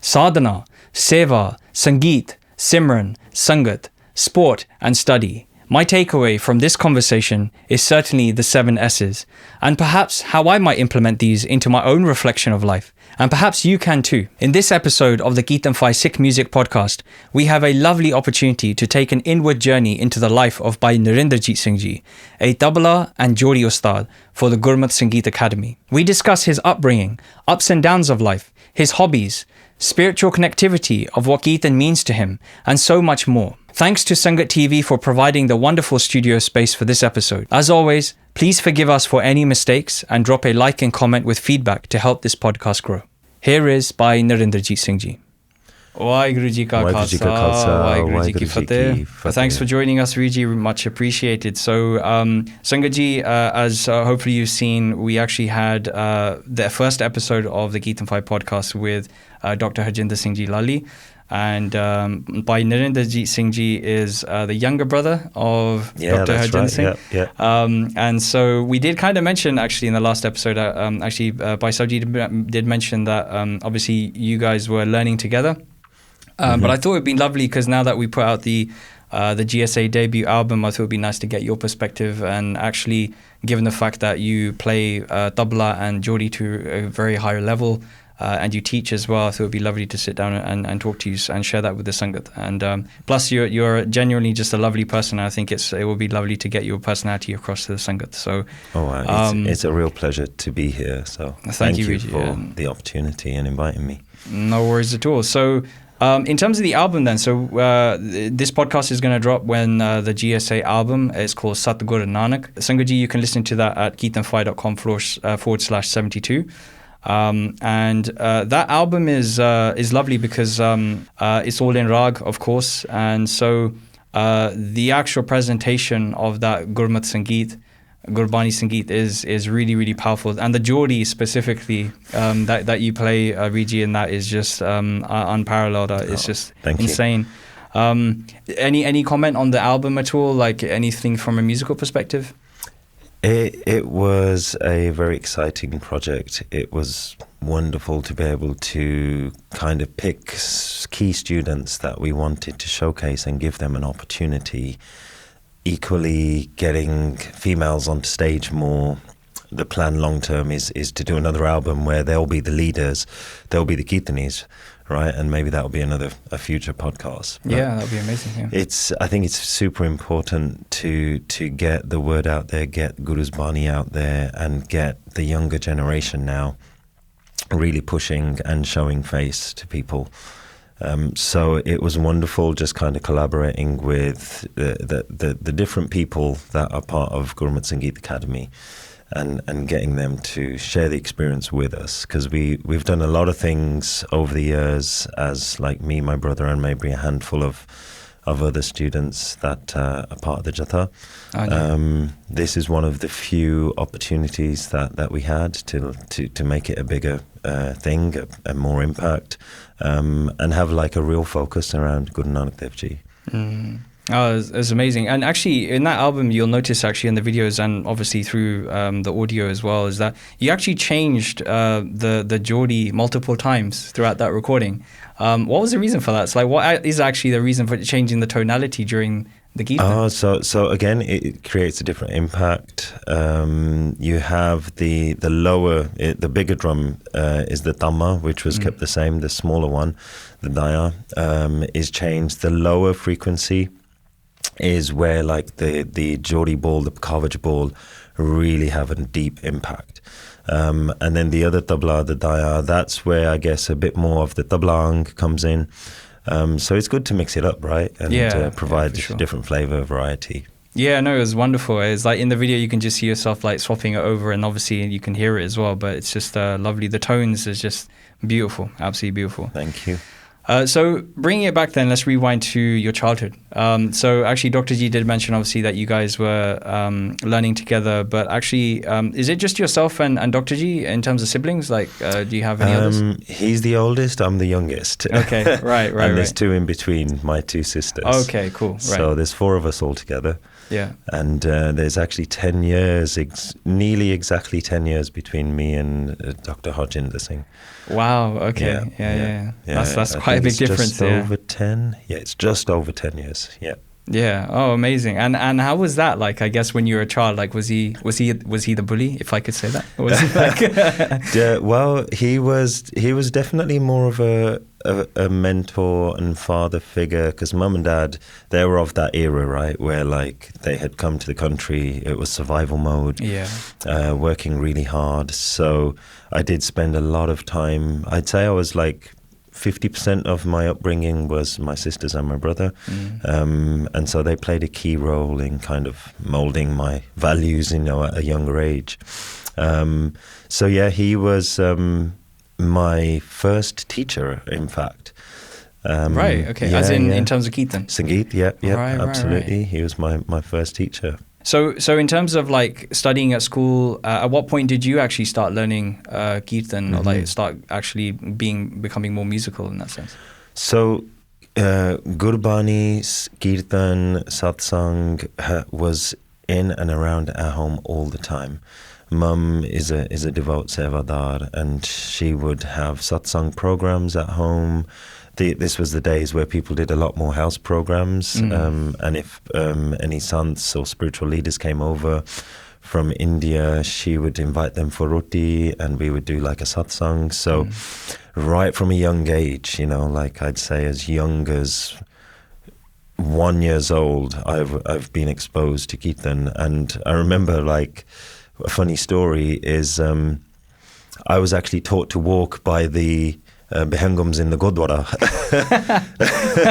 Sadna, Seva, Sangeet, Simran, Sangat, sport and study. My takeaway from this conversation is certainly the 7 S's, and perhaps how I might implement these into my own reflection of life. And perhaps you can too. In this episode of the Kirtan Sikh Music Podcast, we have a lovely opportunity to take an inward journey into the life of Bhai Narinderjit Singh ji, a Tabla and Jori Ustaad for the Gurmat Sangeet Academy. We discuss his upbringing, ups and downs of life, his hobbies, spiritual connectivity of what Kirtan means to him, and so much more. Thanks to Sangat TV for providing the wonderful studio space for this episode. As always, please forgive us for any mistakes and drop a like and comment with feedback to help this podcast grow. Here is Bhai Narinderjit Singh ji. Waheguru ji ka khalsa, Waheguru ji ki fateh. Thanks for joining us, Riji. Much appreciated. So, Sangat ji, as hopefully you've seen, we actually had the first episode of the Kirtan podcast with Dr. Harjinder Singh ji Lali. And Bhai Narinderjit Singh ji is the younger brother of Dr. Harjinder Singh. Yeah. And so we did kind of mention actually in the last episode, Bhai Sahib ji did mention that obviously you guys were learning together. But I thought it would be lovely because now that we put out the GSA debut album, I thought it would be nice to get your perspective, and actually given the fact that you play tabla and jori to a very high level, and you teach as well, I thought it would be lovely to sit down and talk to you and share that with the Sangat. And plus you're genuinely just a lovely person. I think it will be lovely to get your personality across to the Sangat. So it's a real pleasure to be here. So thank you for the opportunity and inviting me. No worries at all. So in terms of the album then, so this podcast is going to drop when the GSA album is called Satguru Nanak. Sangat ji, you can listen to that at kirtanfi.com/72. And that album is lovely because it's all in Raag, of course, and so the actual presentation of that Gurmat Sangeet, Gurbani Sangeet is really, really powerful, and the Jori specifically that you play, Riji, and that is just unparalleled. It's just insane. Any comment on the album at all? Like anything from a musical perspective? It was a very exciting project. It was wonderful to be able to kind of pick key students that we wanted to showcase and give them an opportunity. Equally, getting females onto stage more. The plan long term is to do another album where they'll be the leaders, they'll be the Kirtanis, right? And maybe that'll be a future podcast. But yeah, that'll be amazing. Yeah. I think it's super important to get the word out there, get Guru's Bani out there, and get the younger generation now really pushing and showing face to people. So it was wonderful just kind of collaborating with the different people that are part of Gurmat Sangeet Academy. And getting them to share the experience with us, because we've done a lot of things over the years as like me, my brother, and maybe a handful of other students that are part of the Jatha. This is one of the few opportunities that we had to make it a bigger thing, a more impact, and have like a real focus around Guru Nanak Dev Ji. Oh, it's amazing. And actually in that album you'll notice actually in the videos and obviously through the audio as well, is that you actually changed the Jodi multiple times throughout that recording. What was the reason for that? So like what is actually the reason for changing the tonality during the Kirtan? So again, it creates a different impact. You have the lower, the bigger drum is the Tamma, which was kept the same. The smaller one, the Daya, is changed. The lower frequency is where like the Jodi ball, the Kavaj ball really have a deep impact. And then the other tabla, the Daya, that's where I guess a bit more of the tablang comes in. So it's good to mix it up, right? And provide a different flavor, variety. Yeah, no, it was wonderful. It's like in the video you can just see yourself like swapping it over, and obviously you can hear it as well, but it's just lovely. The tones is just beautiful, absolutely beautiful. Thank you. So bringing it back then, let's rewind to your childhood. So actually Dr. Ji did mention obviously that you guys were learning together, but actually is it just yourself and Dr. Ji in terms of siblings? Like do you have any others? He's the oldest, I'm the youngest. Okay, right. And there's two in between, my two sisters. Okay, cool. Right. So there's 4 of us all together. Yeah. And there's actually 10 years, nearly exactly 10 years between me and Dr. Harjinder Singh. Wow. Okay. Yeah. That's quite a big difference. Just over 10. Yeah, it's just over 10 years. Yeah. Yeah. Oh, amazing. And how was that? Like, I guess when you were a child, like, was he the bully, if I could say that? Or was he like? Well, he was definitely more of a mentor and father figure, because mum and dad, they were of that era, right, where like they had come to the country, it was survival mode, working really hard. So I did spend a lot of time. I'd say I was like 50% of my upbringing was my sisters and my brother. And so they played a key role in kind of molding my values, at a younger age. So yeah, he was my first teacher, in fact. Right, okay. As in terms of Kirtan? Sangeet, yeah, Right, absolutely. Right. He was my first teacher. So in terms of like studying at school, at what point did you actually start learning Kirtan, or like start actually becoming more musical in that sense? So Gurbani, Kirtan, Satsang was in and around our home all the time. Mum is a devout Sevadar, and she would have satsang programs at home. This was the days where people did a lot more house programs, and if any sants or spiritual leaders came over from India, she would invite them for roti, and we would do like a satsang. So right from a young age, like I'd say as young as 1 year old, I've been exposed to Kirtan. And I remember, like, a funny story is I was actually taught to walk by the Behangums in the Gurdwara.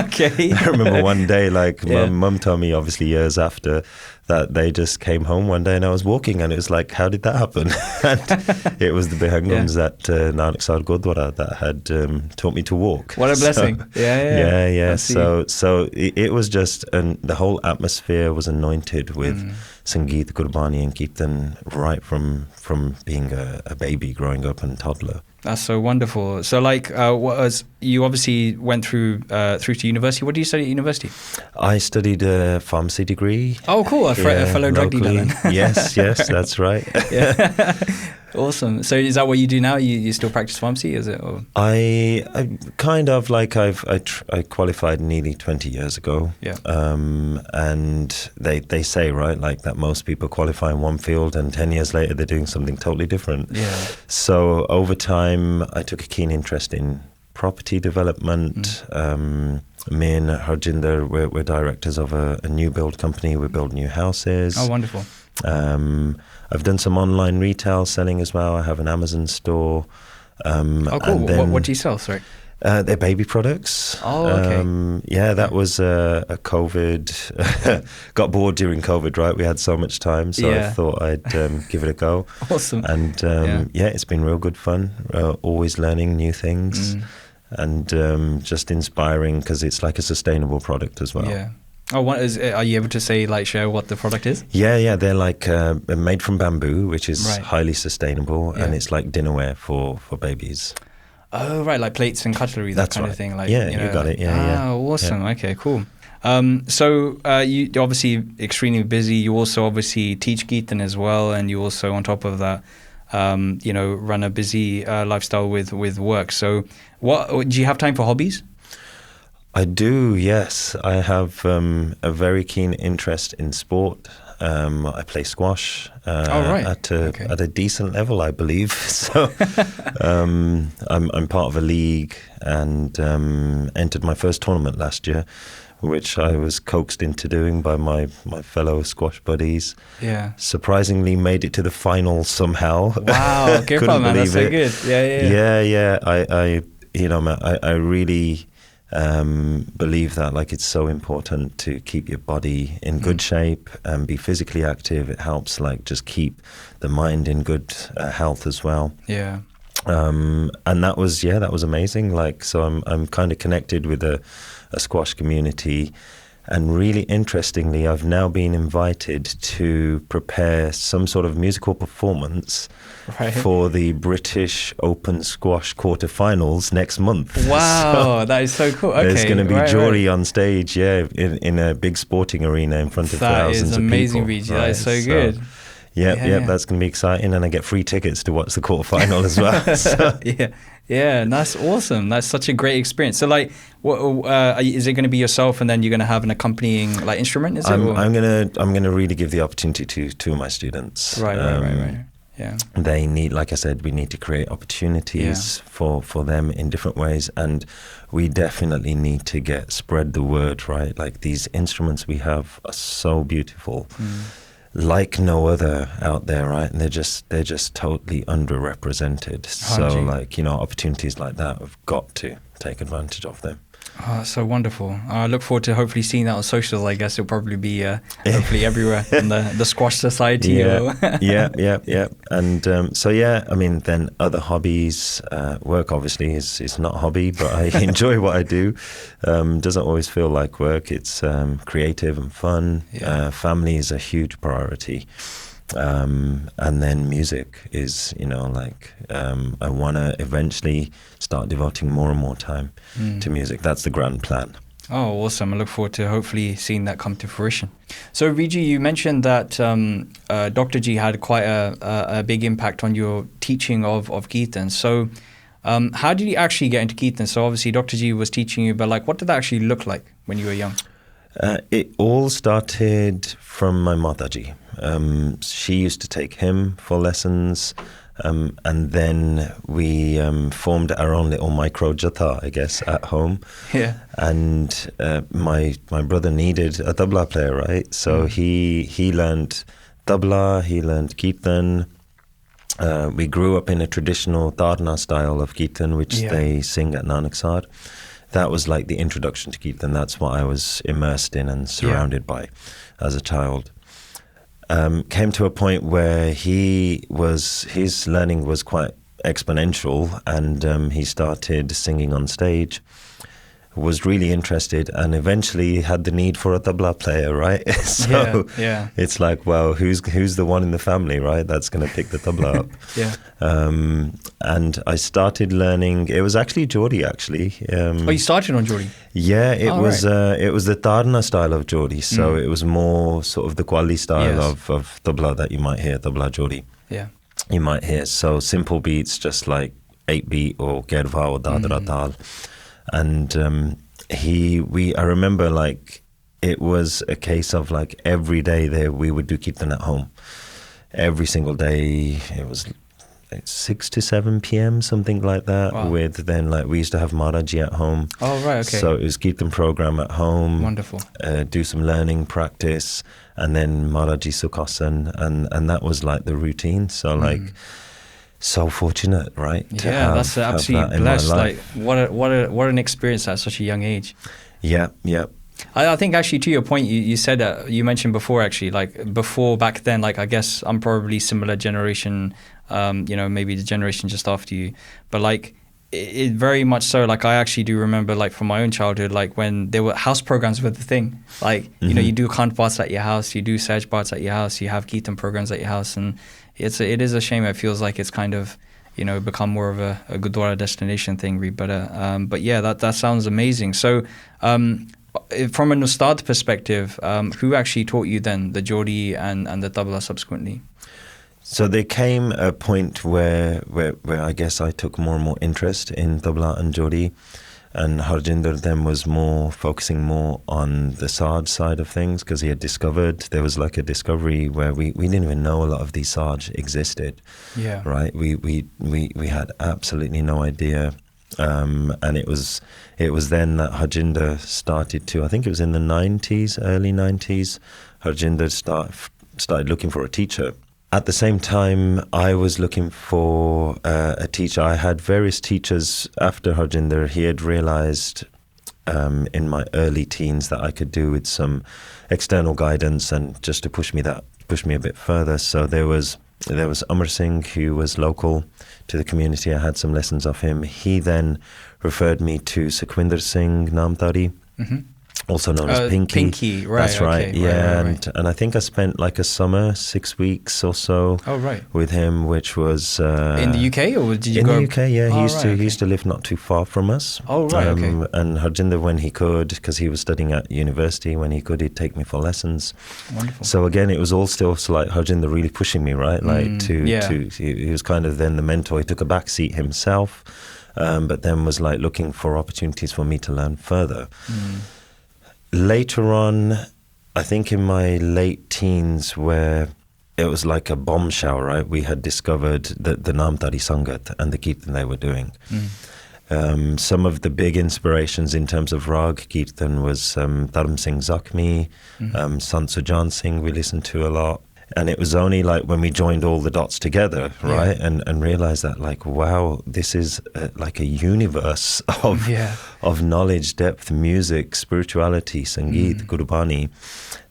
Okay. I remember one day, like, mum told me, obviously years after, that they just came home one day and I was walking, and it was like, how did that happen? And it was the Behangums at Nanak Sar Gurdwara that had taught me to walk. What a blessing. So, yeah. So it was just, and the whole atmosphere was anointed with Sangeet, Gurbani and Kirtan right from being a baby growing up and toddler. That's so wonderful. So, like, you obviously went through to university. What did you study at university? I studied a pharmacy degree. Oh, cool. A fellow drug dealer then. Yes, that's right. Yeah. Awesome. So is that what you do now? You still practice pharmacy, is it? Or? I kind of, like, I qualified nearly 20 years ago. Yeah. And they say, right, like, that most people qualify in one field and 10 years later they're doing something totally different. Yeah. So over time I took a keen interest in property development. Me and Harjinder, we're directors of a new build company. We build new houses. Oh, wonderful. I've done some online retail selling as well. I have an Amazon store. Oh, cool. And then, what do you sell, sorry? They're baby products. Oh, okay. Yeah, that was a COVID. Got bored during COVID, right? We had so much time, so I thought I'd give it a go. Awesome. And it's been real good fun. Always learning new things. And just inspiring, because it's like a sustainable product as well. Yeah. Oh, are you able to say, like, share what the product is? Yeah, they're like made from bamboo, which is right. highly sustainable, and it's like dinnerware for babies. Oh, right, like plates and cutlery, that kind of thing. Like, you got it. Yeah. Awesome. Yeah. Okay, cool. So you're obviously extremely busy. You also obviously teach Kirtan as well, and you also, on top of that, run a busy lifestyle with work. So do you have time for hobbies? I do, yes. I have a very keen interest in sport. I play squash at a decent level, I believe. So I'm part of a league and entered my first tournament last year, which I was coaxed into doing by my fellow squash buddies. Yeah. Surprisingly made it to the final somehow. Wow, Kirtan, man, that's so good. Yeah. I really believe that, like, it's so important to keep your body in good shape and be physically active. It helps, like, just keep the mind in good health as well. Yeah. And that was amazing. Like, so I'm kind of connected with a squash community, And really interestingly, I've now been invited to prepare some sort of musical performance for the British Open Squash quarterfinals next month. Wow, that is so cool. Okay, there's going to be Jori on stage, in a big sporting arena in front of thousands of people. That is amazing, Riji. That is so good. Yep, that's going to be exciting, and I get free tickets to watch the quarterfinal as well. So. Yeah, that's awesome. That's such a great experience. So, like, what is it going to be yourself, and then you're going to have an accompanying like instrument? Is it? I'm gonna really give the opportunity to two of my students. Right. Yeah. They need, like I said, we need to create opportunities for them in different ways, and we definitely need to spread the word, right? Like, these instruments we have are so beautiful. Like no other out there, right? And they're just totally underrepresented. So, like, opportunities like that, we've got to take advantage of them. Oh, that's so wonderful. I look forward to hopefully seeing that on socials. I guess it'll probably be hopefully everywhere in the Squash Society. Yeah. And then other hobbies. Work obviously is not a hobby, but I enjoy what I do. Doesn't always feel like work. It's creative and fun. Family is a huge priority. And then music is, I want to eventually start devoting more and more time to music. That's the grand plan. Oh, awesome. I look forward to hopefully seeing that come to fruition. So, Riji, you mentioned that Dr. G had quite a big impact on your teaching of Kirtan. So, how did you actually get into Kirtan? So, obviously, Dr. G was teaching you, but like, what did that actually look like when you were young? It all started from my Mataji. She used to take him for lessons, and then we formed our own little micro jatha, I guess, at home. Yeah. And my brother needed a tabla player, right? So he learned tabla, he learned Kirtan. We grew up in a traditional Tarna style of Kirtan, which they sing at Nanaksar. That was like the introduction to Kirtan. That's what I was immersed in and surrounded by as a child. Came to a point where his learning was quite exponential, and he started singing on stage, was really interested, and eventually had the need for a tabla player, right? So it's like, well, who's the one in the family, right, that's going to pick the tabla up? And I started learning. It was actually Jori, actually. You started on Jori? Yeah, it was the Tarna style of Jori, so it was more sort of the Qawwali style of tabla that you might hear, Tabla Jori. Yeah. You might hear, so simple beats, just like 8-beat or Gerva or Dadra Taal. And I remember, like, it was a case of like every day there we would do Kirtan at home. Every single day. It was like 6 to 7 p.m, something like that. Wow. With then, like, we used to have Maharaji at home. Oh, right, okay. So it was Kirtan program at home. Wonderful. Do some learning practice, and then Maharaji Sukhasan, and that was like the routine. So like, so fortunate, right? That's absolutely blessed. Like, what an experience at such a young age. Yeah. I think actually, to your point, you said you mentioned before, actually, like before back then, like, I guess I'm probably similar generation, maybe the generation just after you, but like it very much so. Like, I actually do remember, like, from my own childhood, like when there were house programs were the thing. Like, you do Khand Paats at your house, you do Sahaj Paats at your house, you have Kirtan programs at your house, and it is a shame. It feels like it's kind of become more of a Gurdwara destination thing. But yeah, that sounds amazing. So from an Ustad perspective, who actually taught you then the Jori and the tabla subsequently? So there came a point where I guess I took more and more interest in tabla and Jori, and Harjinder then was focusing more on the Saj side of things, because he had there was like a discovery where we didn't even know a lot of these Saj existed. Yeah. Right? We had absolutely no idea. And it was then that Harjinder started to, I think it was in the 90s, early 90s, Harjinder started looking for a teacher. At the same time, I was looking for a teacher. I had various teachers after Harjinder. He had realized in my early teens that I could do with some external guidance and just to push me a bit further. So there was Amar Singh, who was local to the community. I had some lessons of him. He then referred me to Sukhwinder Singh Namtari, also known as Pinky. Pinky, right. That's right, okay, yeah. right. And I think I spent like a summer, 6 weeks or so with him, which was... in the UK, or did you in go... the UK, yeah. Oh, He used to live not too far from us. Oh, right, okay. And Harjinder, when he could, because he was studying at university, when he could, he'd take me for lessons. Wonderful. So again, it was all still like Harjinder really pushing me, right? Like he was kind of then the mentor. He took a back seat himself, but then was like looking for opportunities for me to learn further. Later on, I think in my late teens, where it was like a bombshell, right? We had discovered the Namtari Sangat and the Kirtan they were doing. Some of the big inspirations in terms of Raag Kirtan was Dharm Singh Zakhmi, Sant Sujan Singh we listened to a lot. And it was only like when we joined all the dots together, right? And realized that like, wow, this is like a universe of knowledge, depth, music, spirituality, Sangeet, Gurbani,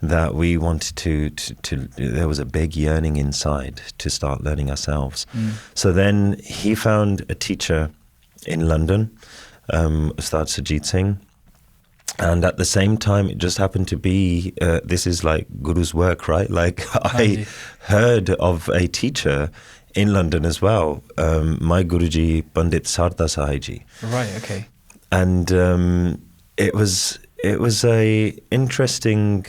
that we wanted to there was a big yearning inside to start learning ourselves. So then he found a teacher in London, Ustad Sangeet Singh. And at the same time, it just happened to be, this is like Guru's work, right? Like I heard of a teacher in London as well, my Guruji, Pandit Sarda Sahiji. Right, okay. And it was a interesting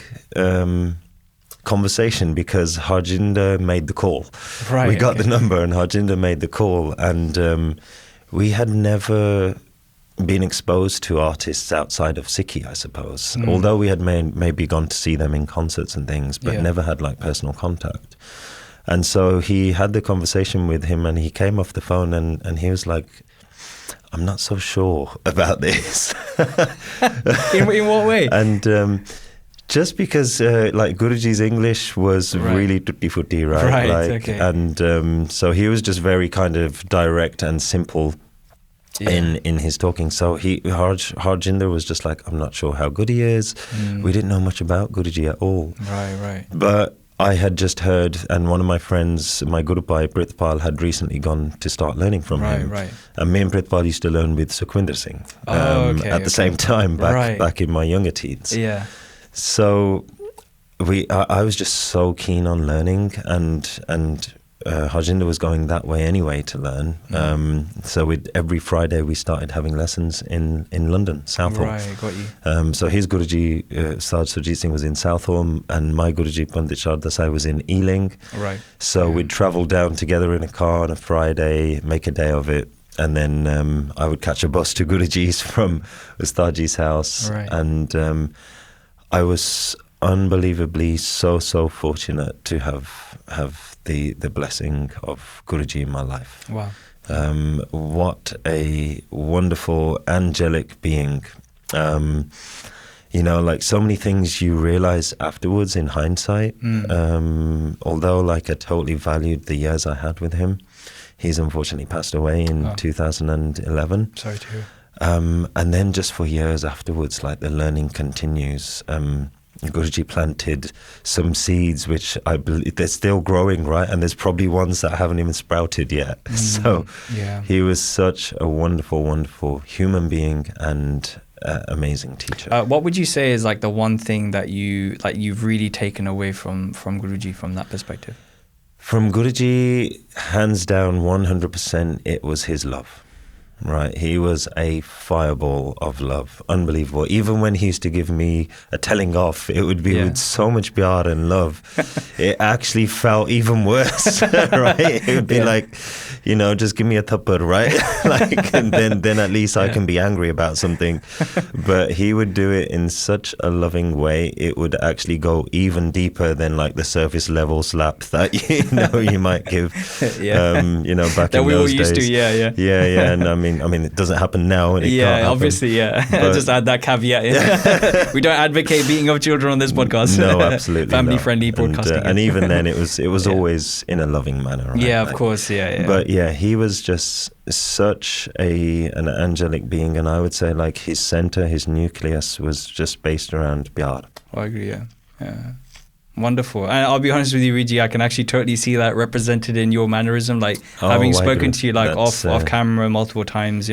conversation because Harjinder made the call. Right, we got the number and Harjinder made the call, and we had never been exposed to artists outside of Sikhi, I suppose. Although we had maybe gone to see them in concerts and things, but never had like personal contact. And so he had the conversation with him, and he came off the phone and he was like, I'm not so sure about this. In what way? And just because like Guruji's English was really tutti-frutti, right? Right, like, okay. And so he was just very kind of direct and simple in his talking. So Harjinder was just like, I'm not sure how good he is. We didn't know much about Guruji at all. Right. But I had just heard, and one of my friends, my Gurupai Prithpal, had recently gone to start learning from him. Right. And me and Prithpal used to learn with Sukhwinder Singh at the same time, back in my younger teens. Yeah. So I was just so keen on learning, and Harjinder was going that way anyway to learn. So every Friday we started having lessons in London, Southall. Right, got you. So his Guruji, Ustad Sangeet Singh, was in Southall, and my Guruji, Pandit Sarda Sai, was in Ealing. Right. So we'd travel down together in a car on a Friday, make a day of it, and then I would catch a bus to Guruji's from Ustadji's house. Right. And I was unbelievably so fortunate to have the blessing of Guruji in my life. Wow. What a wonderful angelic being. Like so many things you realize afterwards in hindsight. Although like I totally valued the years I had with him, he's unfortunately passed away in 2011. Sorry to hear. And then just for years afterwards, like the learning continues. Guruji planted some seeds which I believe they're still growing, right? And there's probably ones that haven't even sprouted yet. So he was such a wonderful human being and amazing teacher. What would you say is like the one thing that you've really taken away from Guruji from that perspective? From Guruji, hands down, 100%, it was his love. Right, he was a fireball of love, unbelievable. Even when he used to give me a telling off, it would be with so much pyar and love. It actually felt even worse, right? It would be like, just give me a thappar, right? And then at least I can be angry about something. But he would do it in such a loving way. It would actually go even deeper than like the surface level slap that you might give. Back that in those days. That we all used to, Yeah, and I mean, it doesn't happen now. And it can't happen, obviously, just add that caveat in. We don't advocate beating up children on this podcast. No, absolutely family-friendly podcasting. And even then, it was always in a loving manner. Right? Yeah, of course, But he was just such an angelic being, and I would say like his center, his nucleus was just based around pyar. I agree. Yeah. Wonderful. And I'll be honest with you, Riji, I can actually totally see that represented in your mannerism, like having spoken to you like off camera multiple times,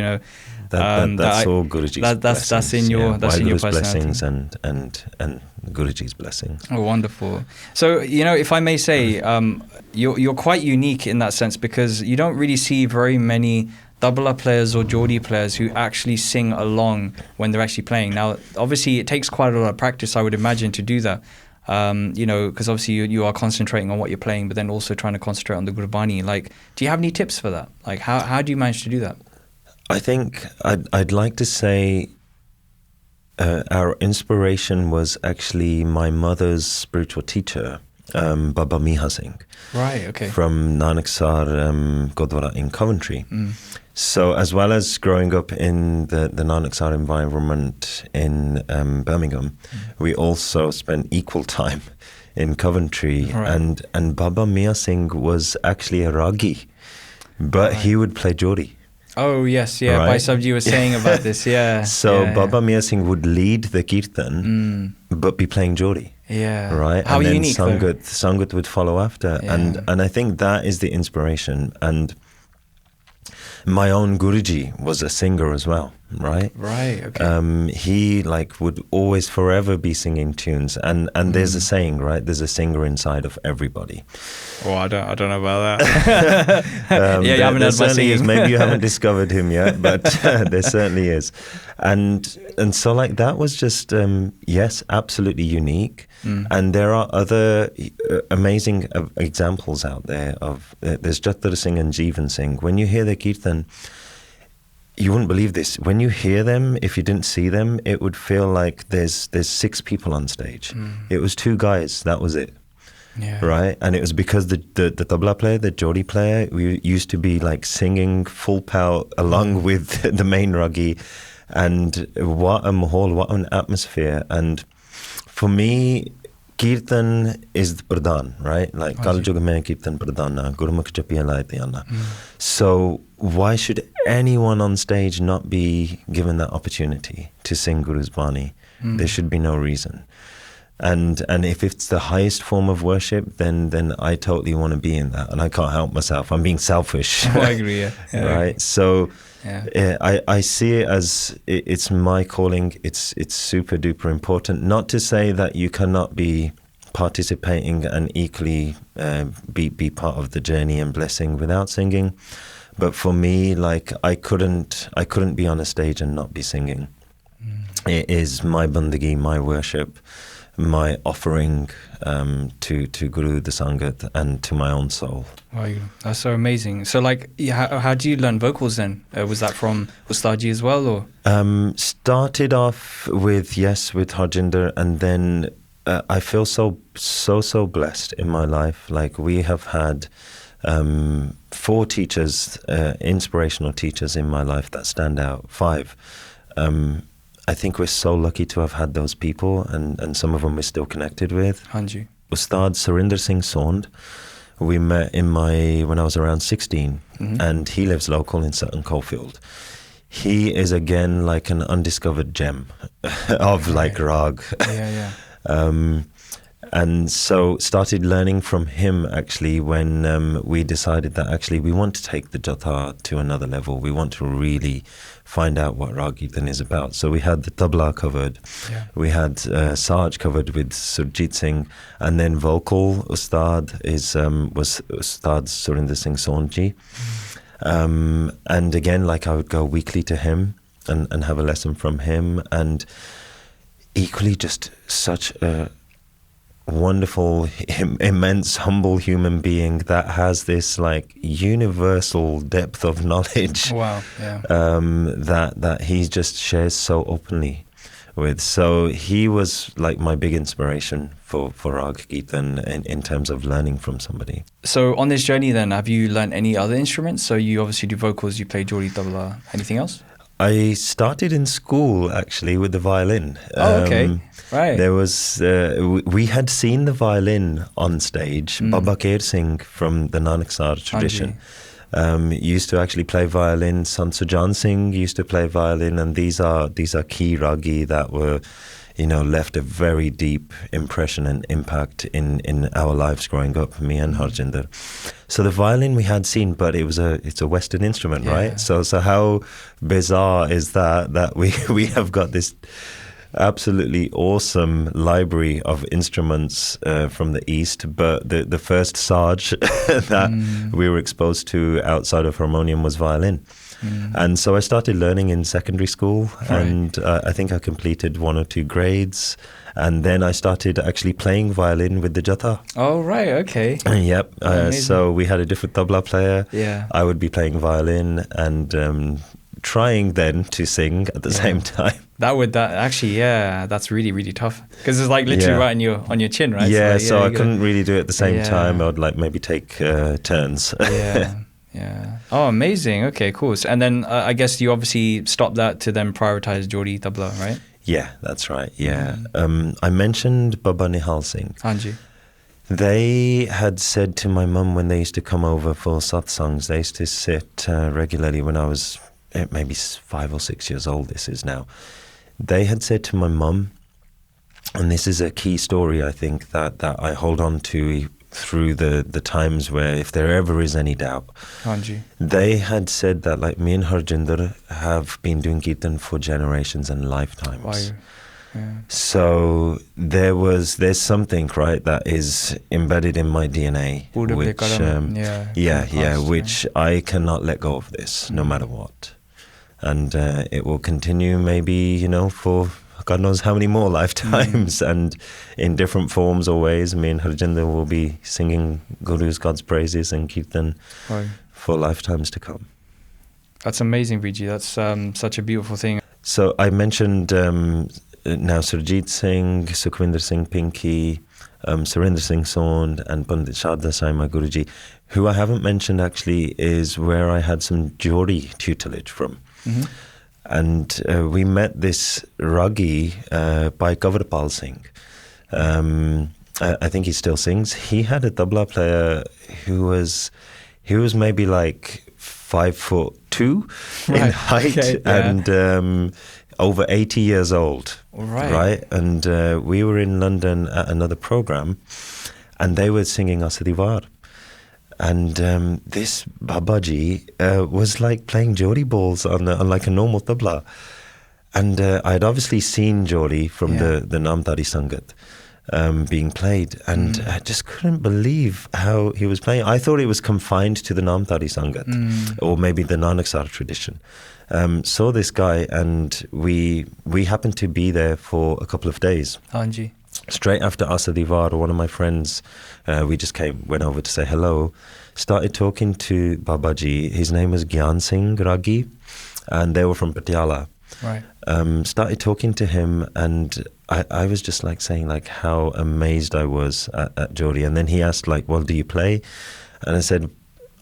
That's all Guruji's blessings. That's in your personality. Blessings and Guruji's blessings. Oh, wonderful. So, if I may say, you're quite unique in that sense, because you don't really see very many tabla players or Jori players who actually sing along when they're actually playing. Now, obviously, it takes quite a lot of practice, I would imagine, to do that. Because obviously you are concentrating on what you're playing, but then also trying to concentrate on the Gurbani. Like, do you have any tips for that? Like, how do you manage to do that? I think I'd like to say our inspiration was actually my mother's spiritual teacher, Baba Miha Singh. Right, okay. From Nanaksar Gurdwara in Coventry. So as well as growing up in the Nanaksar environment in Birmingham, we also spent equal time in Coventry. Right. And Baba Miha Singh was actually a Ragi, but he would play Jori. Oh, yes, yeah. Bhai Sabji was saying about this, yeah. So Baba Miha Singh would lead the Kirtan, but be playing Jori. Yeah. Right? How and then unique, Sangat would follow after. Yeah. And I think that is the inspiration. And my own Guruji was a singer as well, right? Right, okay. He would always forever be singing tunes. And there's a saying, right? There's a singer inside of everybody. Oh, I don't know about that. You haven't heard my singing. Maybe you haven't discovered him yet, but there certainly is. And so that was just, yes, absolutely unique. And there are other amazing examples out there of, there's Jatar Singh and Jeevan Singh. When you hear the Kirtan, you wouldn't believe this. When you hear them, if you didn't see them, it would feel like there's 6 people on stage. It was 2 guys, that was it. Yeah. Right? And it was because the tabla player, the Jori player, we used to be singing full pelt along with the main ragi. And what a mahal, what an atmosphere. And for me, Kirtan is the pradhan, right? Kal Jug mein Kirtan pradhana, Gurmukh chapiyan laitiyana. So why should anyone on stage not be given that opportunity to sing Guru's Bani? There should be no reason. And if it's the highest form of worship, then I totally want to be in that. And I can't help myself. I'm being selfish. I agree, yeah. Right? So I see it as it's my calling. It's super duper important. Not to say that you cannot be participating and equally be part of the journey and blessing without singing. But for me, I couldn't be on a stage and not be singing. It is my bandagi, my worship, my offering to Guru, the Sangat, and to my own soul. Wow, that's so amazing. So, how do you learn vocals then? Was that from Ustadji as well, or? Started off with Harjinder, and then I feel so blessed in my life. We have had 4 teachers, inspirational teachers in my life that stand out. 5. I think we're so lucky to have had those people, and some of them we're still connected with. Hanji. Ustad Surinder Singh Sond, we met when I was around 16, and he lives local in Sutton Coldfield. He is again an undiscovered gem of Raag. Yeah. And so started learning from him actually when we decided that actually we want to take the jatha to another level. We want to really find out what Raag Kirtan is about. So we had the tabla covered, we had Saj covered with Surjit Singh, and then vocal Ustad was Ustad Surinder Singh Sonji. And again, I would go weekly to him and have a lesson from him, and equally just such a wonderful, immense, humble human being that has this universal depth of knowledge. Wow, yeah. That he just shares so openly with. So he was my big inspiration for Raag Kirtan in terms of learning from somebody. So on this journey then, have you learned any other instruments? So you obviously do vocals, you play Jori, tabla, anything else? I started in school actually with the violin. Oh, okay. Right. There was we had seen the violin on stage. Baba Kher Singh from the Nanaksar tradition used to actually play violin. Sant Sujan Singh used to play violin, and these are key ragi that were left a very deep impression and impact in our lives growing up, me and Harjinder. So the violin we had seen, but it's a Western instrument, right? So how bizarre is that we have got this absolutely awesome library of instruments from the East, but the first sarge that we were exposed to outside of harmonium was violin. And so I started learning in secondary school, and I think I completed 1 or 2 grades, and then I started actually playing violin with the jatha. Oh, right, okay. Yep. So we had a different tabla player. Yeah. I would be playing violin and trying then to sing at the same time. That's really, really tough, because it's like literally right on your chin, right? Yeah, so I couldn't really do it at the same time. I would like maybe take turns. Yeah. Oh, amazing. Okay, cool. So, and then I guess you obviously stopped that to then prioritize Jori Tabla, right? Yeah, that's right. Yeah. I mentioned Baba Nihal Singh. Hanji. They had said to my mum when they used to come over for satsangs, they used to sit regularly when I was maybe 5 or 6 years old, this is now. They had said to my mum, and this is a key story I think that I hold on to through the times where if there ever is any doubt. Hanji. They had said that like me and Harjinder have been doing Kirtan for generations and lifetimes. Wow. Yeah. So there's something, right, that is embedded in my DNA, which I cannot let go of this no matter what. And it will continue maybe, for God knows how many more lifetimes, and in different forms or ways. Me and Harjinder will be singing Guru's God's praises and Kirtan for lifetimes to come. That's amazing, Vijay. That's such a beautiful thing. So I mentioned now Surjit Singh, Sukhwinder Singh Pinky, Surinder Singh Sond, and Pandit Sharda Sai my Guruji. Who I haven't mentioned actually is where I had some Jori tutelage from. And we met this Ragi by Gurmat Singh. I think he still sings. He had a tabla player who was maybe like 5'2" in height, and over 80 years old. Right. And we were in London at another program, and they were singing Asadivar. And this Babaji was like playing Jori balls on like a normal tabla. And I had obviously seen Jori from the Namdari Sangat being played. And I just couldn't believe how he was playing. I thought it was confined to the Namdari Sangat, or maybe the Nanaksar tradition. Saw this guy, and we happened to be there for a couple of days. Hanji. Straight after Asadivar, one of my friends, we just went over to say hello, started talking to Babaji. His name was Gyan Singh Ragi, and they were from Patiala. Right. Started talking to him, and I was just like saying like how amazed I was at Jori. And then he asked like, well, do you play? And I said,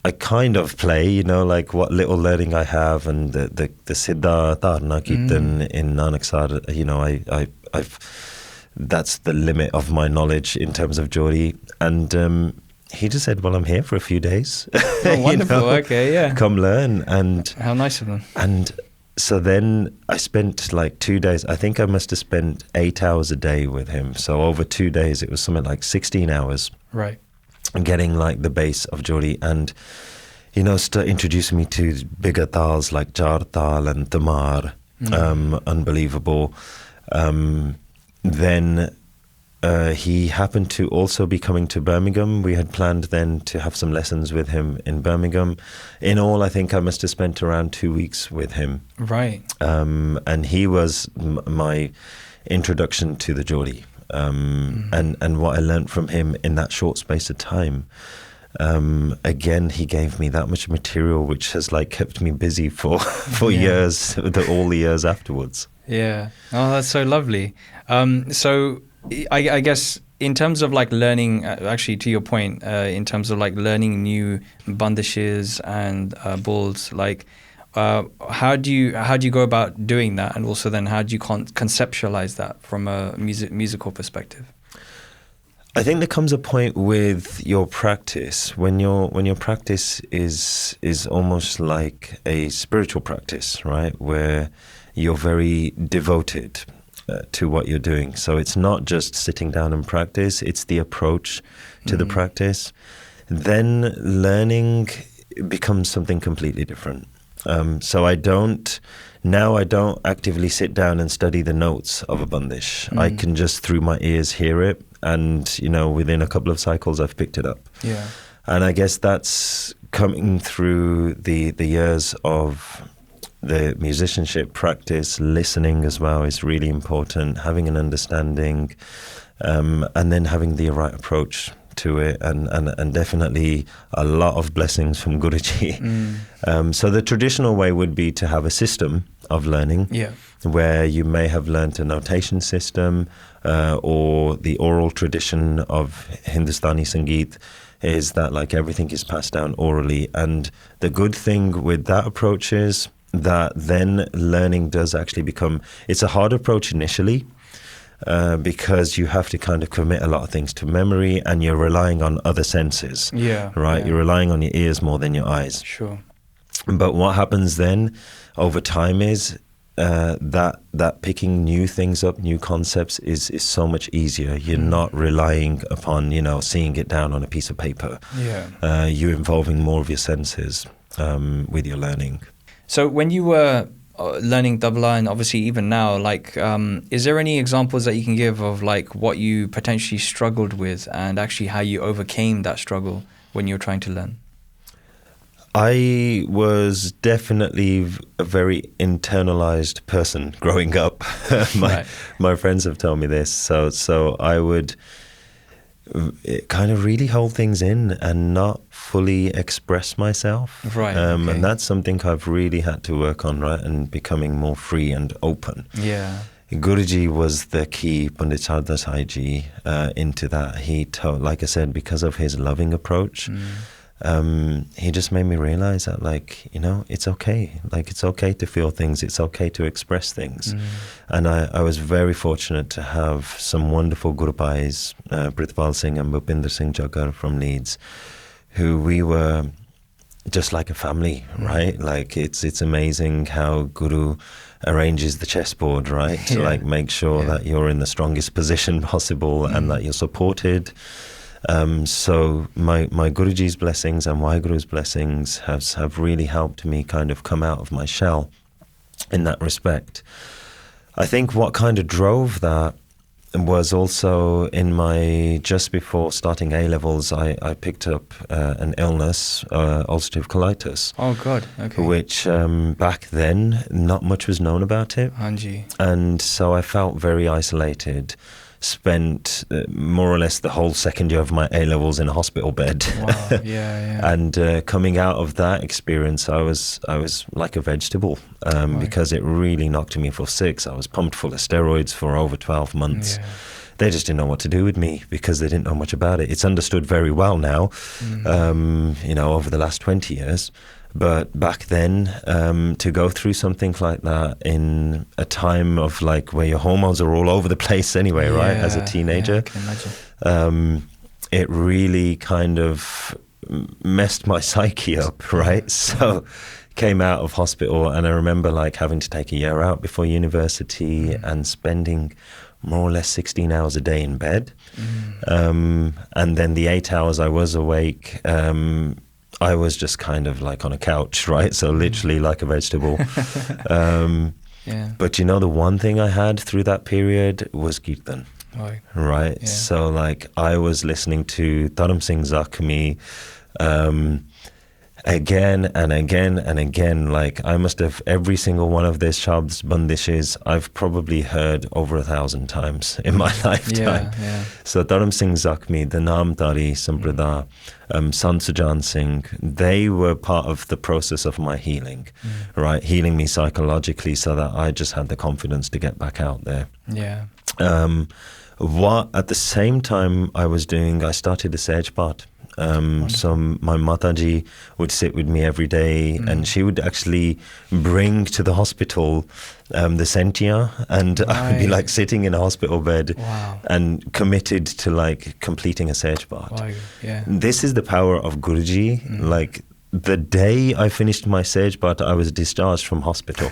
I kind of play, like what little learning I have, and the Siddha Tarna Kirtan in Nanaksar, I've that's the limit of my knowledge in terms of Jori. And he just said, well, I'm here for a few days. Oh, wonderful. Okay, yeah. Come learn. And how nice of them. And so then I spent like 2 days. I think I must have spent 8 hours a day with him. So over 2 days, it was something like 16 hours. Right. Getting like the base of Jori, and introducing me to bigger Taals like Jar Taal and Tamar. Unbelievable. Then he happened to also be coming to Birmingham. We had planned then to have some lessons with him in Birmingham. In all, I think I must have spent around 2 weeks with him. Right. And he was my introduction to the Jori. And what I learned from him in that short space of time. Again, he gave me that much material, which has like kept me busy for years, all the years afterwards. Yeah. Oh, that's so lovely. So I guess in terms of like learning, actually to your point, in terms of like learning new bandishes and balls, like how do you go about doing that, and also then how do you conceptualize that from a musical perspective? I think there comes a point with your practice when your practice is almost like a spiritual practice, right? Where you're very devoted, to what you're doing. So it's not just sitting down and practice, it's the approach to the practice. Then learning becomes something completely different. So I don't actively sit down and study the notes of a bandish. I can just through my ears hear it, and within a couple of cycles I've picked it up. Yeah. And I guess that's coming through the years of the musicianship practice. Listening as well is really important, having an understanding, and then having the right approach to it, and definitely a lot of blessings from Guruji. So the traditional way would be to have a system of learning, where you may have learnt a notation system, or the oral tradition of Hindustani Sangeet is that like everything is passed down orally. And the good thing with that approach is that then learning does actually become, it's a hard approach initially, because you have to kind of commit a lot of things to memory, and you're relying on other senses. Right? You're relying on your ears more than your eyes. Sure. But what happens then over time is that picking new things up, new concepts is so much easier. You're not relying upon, seeing it down on a piece of paper. You're involving more of your senses with your learning. So when you were learning tabla, and obviously even now, like, is there any examples that you can give of like what you potentially struggled with, and actually how you overcame that struggle when you were trying to learn? I was definitely a very internalized person growing up. My friends have told me this. So I would kind of really hold things in and not fully express myself. Right. And that's something I've really had to work on, right? And becoming more free and open. Yeah. Guruji was the key, Pandit Sarda Sai Ji, into that. He told, like I said, because of his loving approach, he just made me realize that, like, it's okay. Like, it's okay to feel things. It's okay to express things. And I was very fortunate to have some wonderful Guru Bhais, Pritpal Singh and Bhupinder Singh Jaggar from Leeds, who we were just like a family, right? Like, it's amazing how Guru arranges the chessboard, right? To like make sure that you're in the strongest position possible and that you're supported. So my Guruji's blessings and Waheguru's blessings have really helped me kind of come out of my shell in that respect. I think what kind of drove that was also in just before starting A-levels, I picked up an illness, ulcerative colitis. Oh God, okay. Which back then, not much was known about it. Hanji. And so I felt very isolated. Spent more or less the whole second year of my A-levels in a hospital bed. Wow, yeah. And coming out of that experience, I was like a vegetable, because it really knocked me for 6. I was pumped full of steroids for over 12 months. Yeah. They just didn't know what to do with me because they didn't know much about it. It's understood very well now, over the last 20 years. But back then, to go through something like that in a time of like where your hormones are all over the place anyway, right? As a teenager, I can imagine. It really kind of messed my psyche up, right? So came out of hospital, and I remember like having to take a year out before university and spending more or less 16 hours a day in bed. And then the 8 hours I was awake, I was just kind of like on a couch, right? So literally like a vegetable. But the one thing I had through that period was Kirtan, right? Yeah. So like I was listening to Dharam Singh Zakhmi again and again and again. Like I must have every single one of these shabds, bandishes, I've probably heard over 1,000 times in my lifetime. So Dharam Singh Zakhmi, the Namdari Sampradaya, Sant Sujan Singh, they were part of the process of my healing, right? Healing me psychologically so that I just had the confidence to get back out there. What at the same time I was doing, I started a Sahaj Path. So my Mataji would sit with me every day, and she would actually bring to the hospital the sentia, and I would be like sitting in a hospital bed and committed to like completing a Sahaj Path. This is the power of Guruji. Like the day I finished my Sej Path, I was discharged from hospital.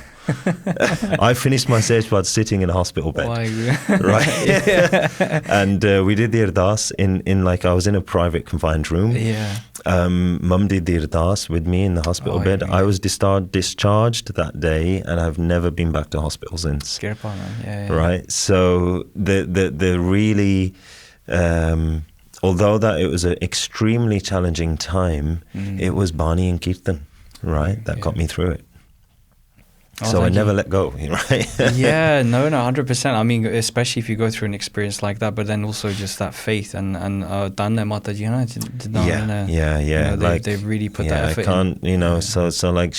I finished my Sej Path sitting in a hospital bed. Right? And we did the Ardas in like, I was in a private confined room. Yeah. Mum did the Ardas with me in the hospital bed. I was discharged that day, and I've never been back to hospital since. Right? So the really... although that it was an extremely challenging time, it was Bani and Kirtan, right, that got me through it. So I never let go, right? Yeah, no, 100%. I mean, especially if you go through an experience like that, but then also just that faith and Danne Mataji, they really put that effort in. So like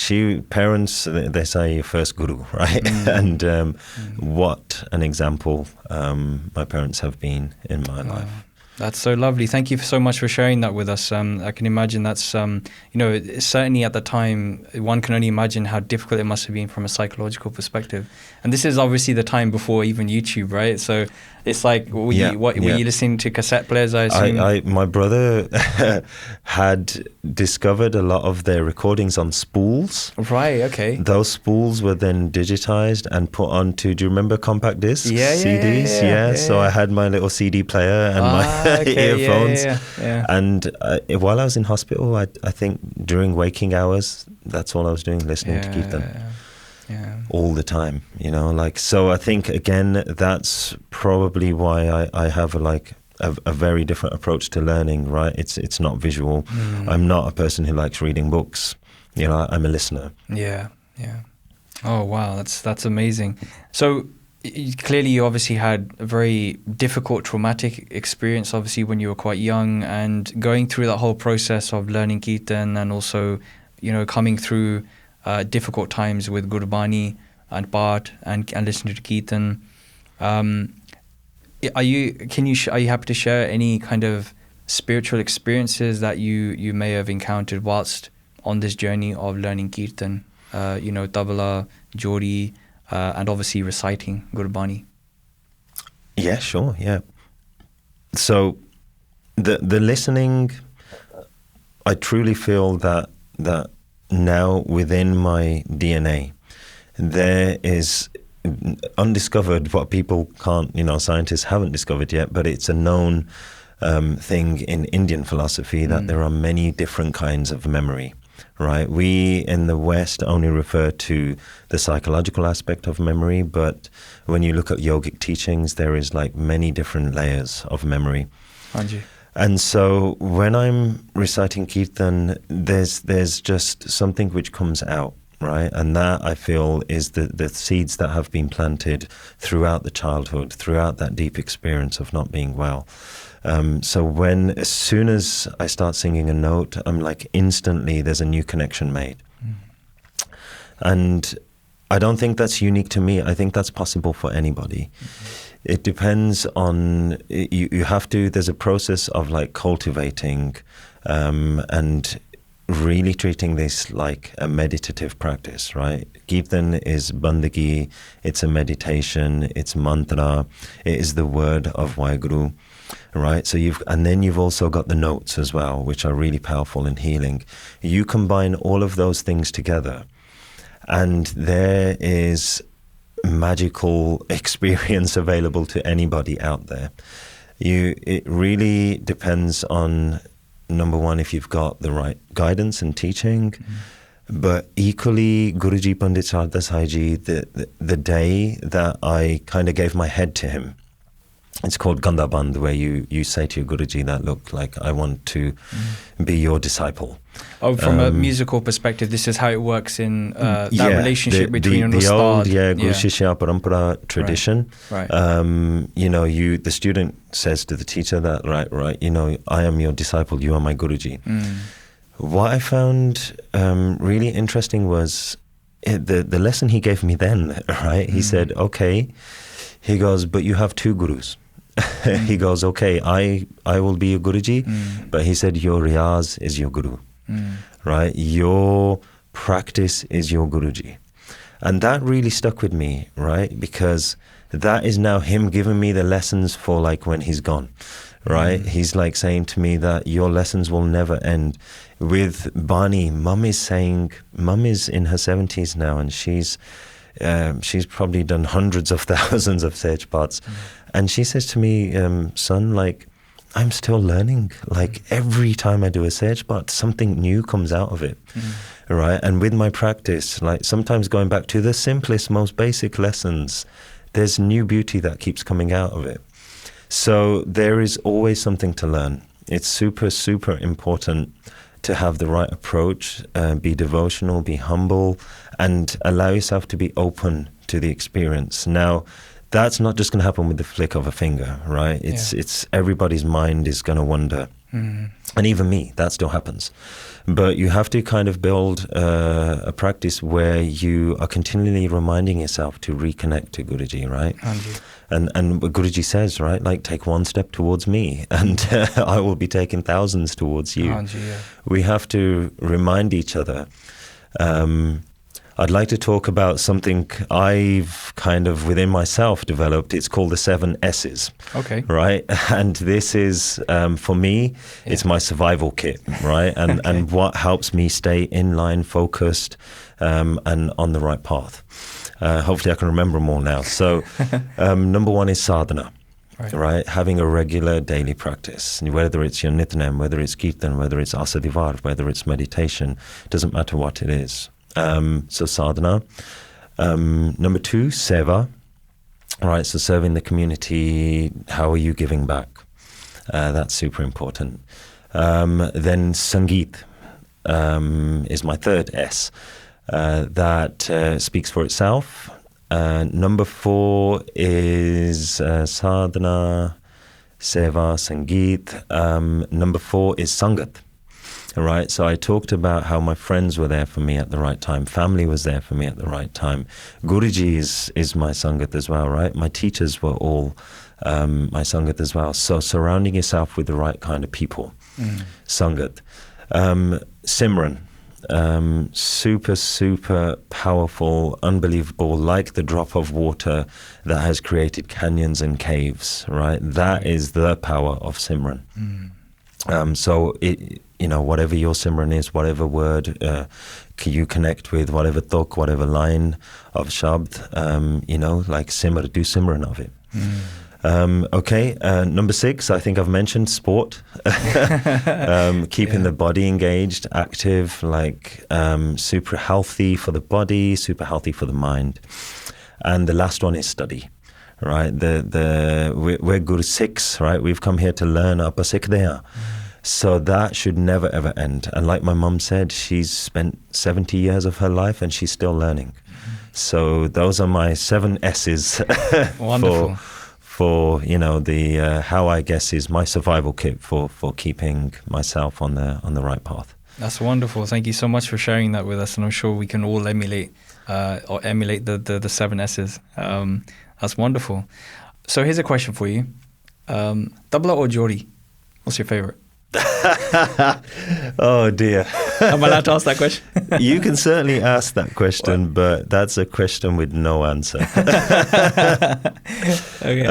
parents, they say your first guru, right? And what an example my parents have been in my life. That's so lovely. Thank you so much for sharing that with us. I can imagine that's, certainly at the time, one can only imagine how difficult it must have been from a psychological perspective. And this is obviously the time before even YouTube, right? So it's like, were you listening to cassette players, I assume? My brother had discovered a lot of their recordings on spools. Right, okay. Those spools were then digitized and put onto, do you remember compact discs? CDs? Yeah. So I had my little CD player and my earphones. And while I was in hospital, I think during waking hours, that's all I was doing, listening to Kirtan. All the time, so I think again that's probably why I have a very different approach to learning, right? It's not visual. I'm not a person who likes reading books, I'm a listener. Oh wow, that's amazing. So clearly you obviously had a very difficult traumatic experience obviously when you were quite young, and going through that whole process of learning Kirtan and also coming through difficult times with Gurbani and Path and listening to Kirtan. Are you happy to share any kind of spiritual experiences that you may have encountered whilst on this journey of learning Kirtan? Tabla, Jori, and obviously reciting Gurbani. Yeah, sure. Yeah. So the listening, I truly feel that now within my DNA, there is undiscovered what people can't, scientists haven't discovered yet, but it's a known thing in Indian philosophy that there are many different kinds of memory, right? We in the West only refer to the psychological aspect of memory, but when you look at yogic teachings, there is like many different layers of memory. Anji. And so when I'm reciting Kirtan, there's just something which comes out, right? And that, I feel, is the seeds that have been planted throughout the childhood, throughout that deep experience of not being well. So as soon as I start singing a note, I'm like instantly there's a new connection made. And I don't think that's unique to me. I think that's possible for anybody. It depends on, you have to, there's a process of like cultivating and really treating this like a meditative practice, right? Kirtan is bandagi, it's a meditation, it's mantra, it is the word of Waheguru, right? So then you've also got the notes as well, which are really powerful and healing. You combine all of those things together, and there is magical experience available to anybody out there. It really depends on, number one, if you've got the right guidance and teaching, but equally Guruji Pandit Sarda Sai Ji, the day that I kind of gave my head to him, it's called Gandaband, where you say to your Guruji that, look, like I want to be your disciple. Oh, from a musical perspective, this is how it works in that relationship between an Ustad. The old Guru Shishya Parampara tradition. Right. The student says to the teacher that, right, I am your disciple, you are my Guruji. What I found really interesting was the lesson he gave me then, right? He said, okay, he goes, but you have two gurus. He goes, okay, I will be your Guruji, but he said your Riaaz is your Guru, right? Your practice is your Guruji. And that really stuck with me, right? Because that is now him giving me the lessons for like when he's gone, right? He's like saying to me that your lessons will never end. With Bani, Mum is in her 70s now, and she's probably done hundreds of thousands of 𝗖𝗛𝗧𝗧𝗧𝗧. And she says to me, son, like, I'm still learning. Like, every time I do a 𝗖𝗛𝗧𝗧𝗧𝗧, something new comes out of it, right? And with my practice, like sometimes going back to the simplest, most basic lessons, there's new beauty that keeps coming out of it. So there is always something to learn. It's super, super important to have the right approach, be devotional, be humble, and allow yourself to be open to the experience. Now, that's not just going to happen with the flick of a finger, right? It's everybody's mind is going to wander. And even me, that still happens. But you have to kind of build a practice where you are continually reminding yourself to reconnect to Guruji, right? And what Guruji says, right? Like, take one step towards me and I will be taking thousands towards you. We have to remind each other. I'd like to talk about something I've kind of within myself developed. It's called the 7 S's. Okay. Right? And this is, for me, it's my survival kit, right? And and what helps me stay in line, focused, and on the right path. Hopefully I can remember them all now. So number 1 is sadhana. Right? Having a regular daily practice, whether it's your nitnem, whether it's kirtan, whether it's asadivar, whether it's meditation, doesn't matter what it is. So sadhana. Number 2, seva. Right, so serving the community. How are you giving back? That's super important. Then sangeet is my 3rd S. That speaks for itself. Number 4 is sadhana, seva, sangeet. Number 4 is sangat. Right, so I talked about how my friends were there for me at the right time, family was there for me at the right time. Guruji is my sangat as well, right? My teachers were all my sangat as well. So surrounding yourself with the right kind of people, sangat. Simran, super, super powerful, unbelievable, like the drop of water that has created canyons and caves, right? That is the power of Simran. So it, you know, whatever your Simran is, whatever word you connect with, whatever tuk, whatever line of shabd, you know, like simr, do Simran of it. Okay, number 6, I think I've mentioned sport. Keeping the body engaged, active, like super healthy for the body, super healthy for the mind. And the last one is study. Right, we're Guru Sikhs, right? We've come here to learn Apa Sikhdaya. So that should never ever end. And like my mum said, she's spent 70 years of her life and she's still learning. So those are my 7 S's. Wonderful. For you know, the how I guess is my survival kit for keeping myself on the right path. That's wonderful. Thank you so much for sharing that with us, and I'm sure we can all emulate the 7 S's. That's wonderful. So here's a question for you. Tabla or Jori? What's your favorite? Oh dear. Am I allowed to ask that question? You can certainly ask that question, but that's a question with no answer. Okay.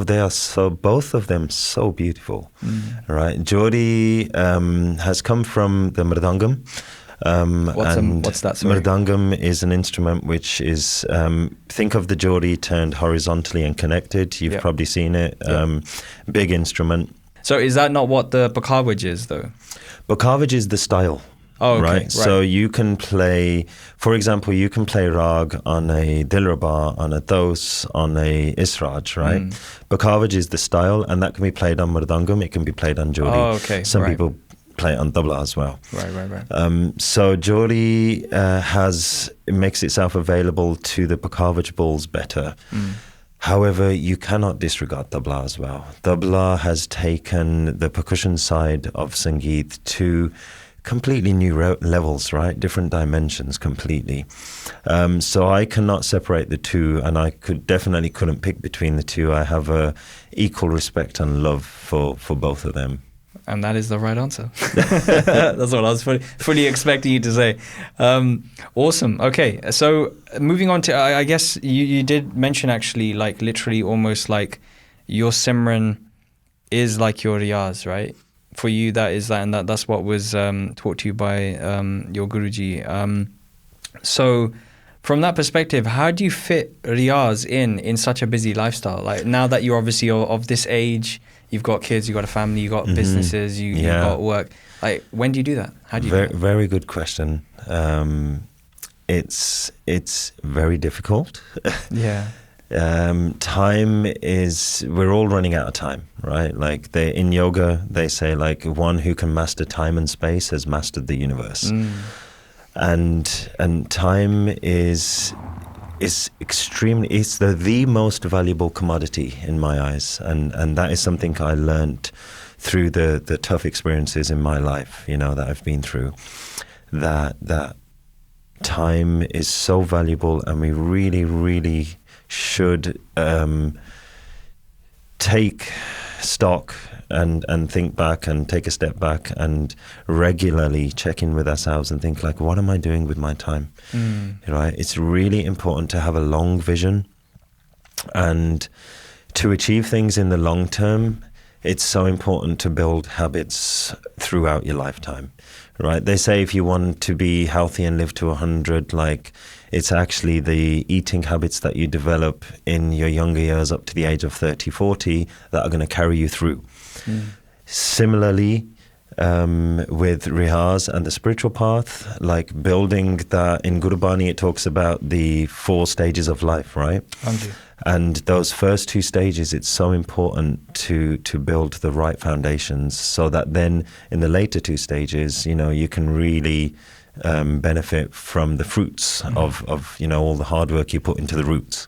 They are so, both of them so beautiful, right? Jori has come from the mridangam. What's that? Sorry? Mridangam is an instrument which is, think of the Jori turned horizontally and connected. You've probably seen it. Big instrument. So is that not what the Bakawaj is, though? Bakawaj is the style. Oh, okay. Right? So you can play, for example, you can play Raag on a Dilruba, on a Dos, on a Israj, right? Bakawaj is the style, and that can be played on Mridangam, it can be played on Jori. Oh, okay. Some people play it on tabla as well. Right. So Jori makes itself available to the Bakawaj bulls better. However, you cannot disregard tabla as well. Tabla has taken the percussion side of Sangeet to completely new levels, right? Different dimensions completely. So I cannot separate the two, and I definitely couldn't pick between the two. I have a equal respect and love for both of them. And that is the right answer. That's what I was fully expecting you to say. Awesome. Okay, so moving on to, I guess you did mention actually, like literally almost like your Simran is like your Riaaz, right? For you, that is that, and that's what was taught to you by your Guruji. So from that perspective, how do you fit Riaaz in such a busy lifestyle? Like now that you're obviously of this age, you've got kids, you've got a family, you've got businesses, you've got work. Like, when do you do that? How do you do that? Very good question. It's very difficult. Yeah. Time is, we're all running out of time, right? Like in yoga, they say like one who can master time and space has mastered the universe. And time is extremely, it's the most valuable commodity in my eyes, and that is something I learned through the tough experiences in my life, you know, that I've been through, that time is so valuable, and we really should take stock and think back and take a step back and regularly check in with ourselves and think like, what am I doing with my time? Right? It's really important to have a long vision, and to achieve things in the long term, it's so important to build habits throughout your lifetime, right? They say if you want to be healthy and live to 100, like it's actually the eating habits that you develop in your younger years up to the age of 30, 40 that are going to carry you through. Similarly, with Riaaz and the spiritual path, like building that, in Gurbani it talks about the 4 stages of life, right? And those first 2 stages, it's so important to build the right foundations, so that then in the later 2 stages, you know, you can really benefit from the fruits of you know, all the hard work you put into the roots.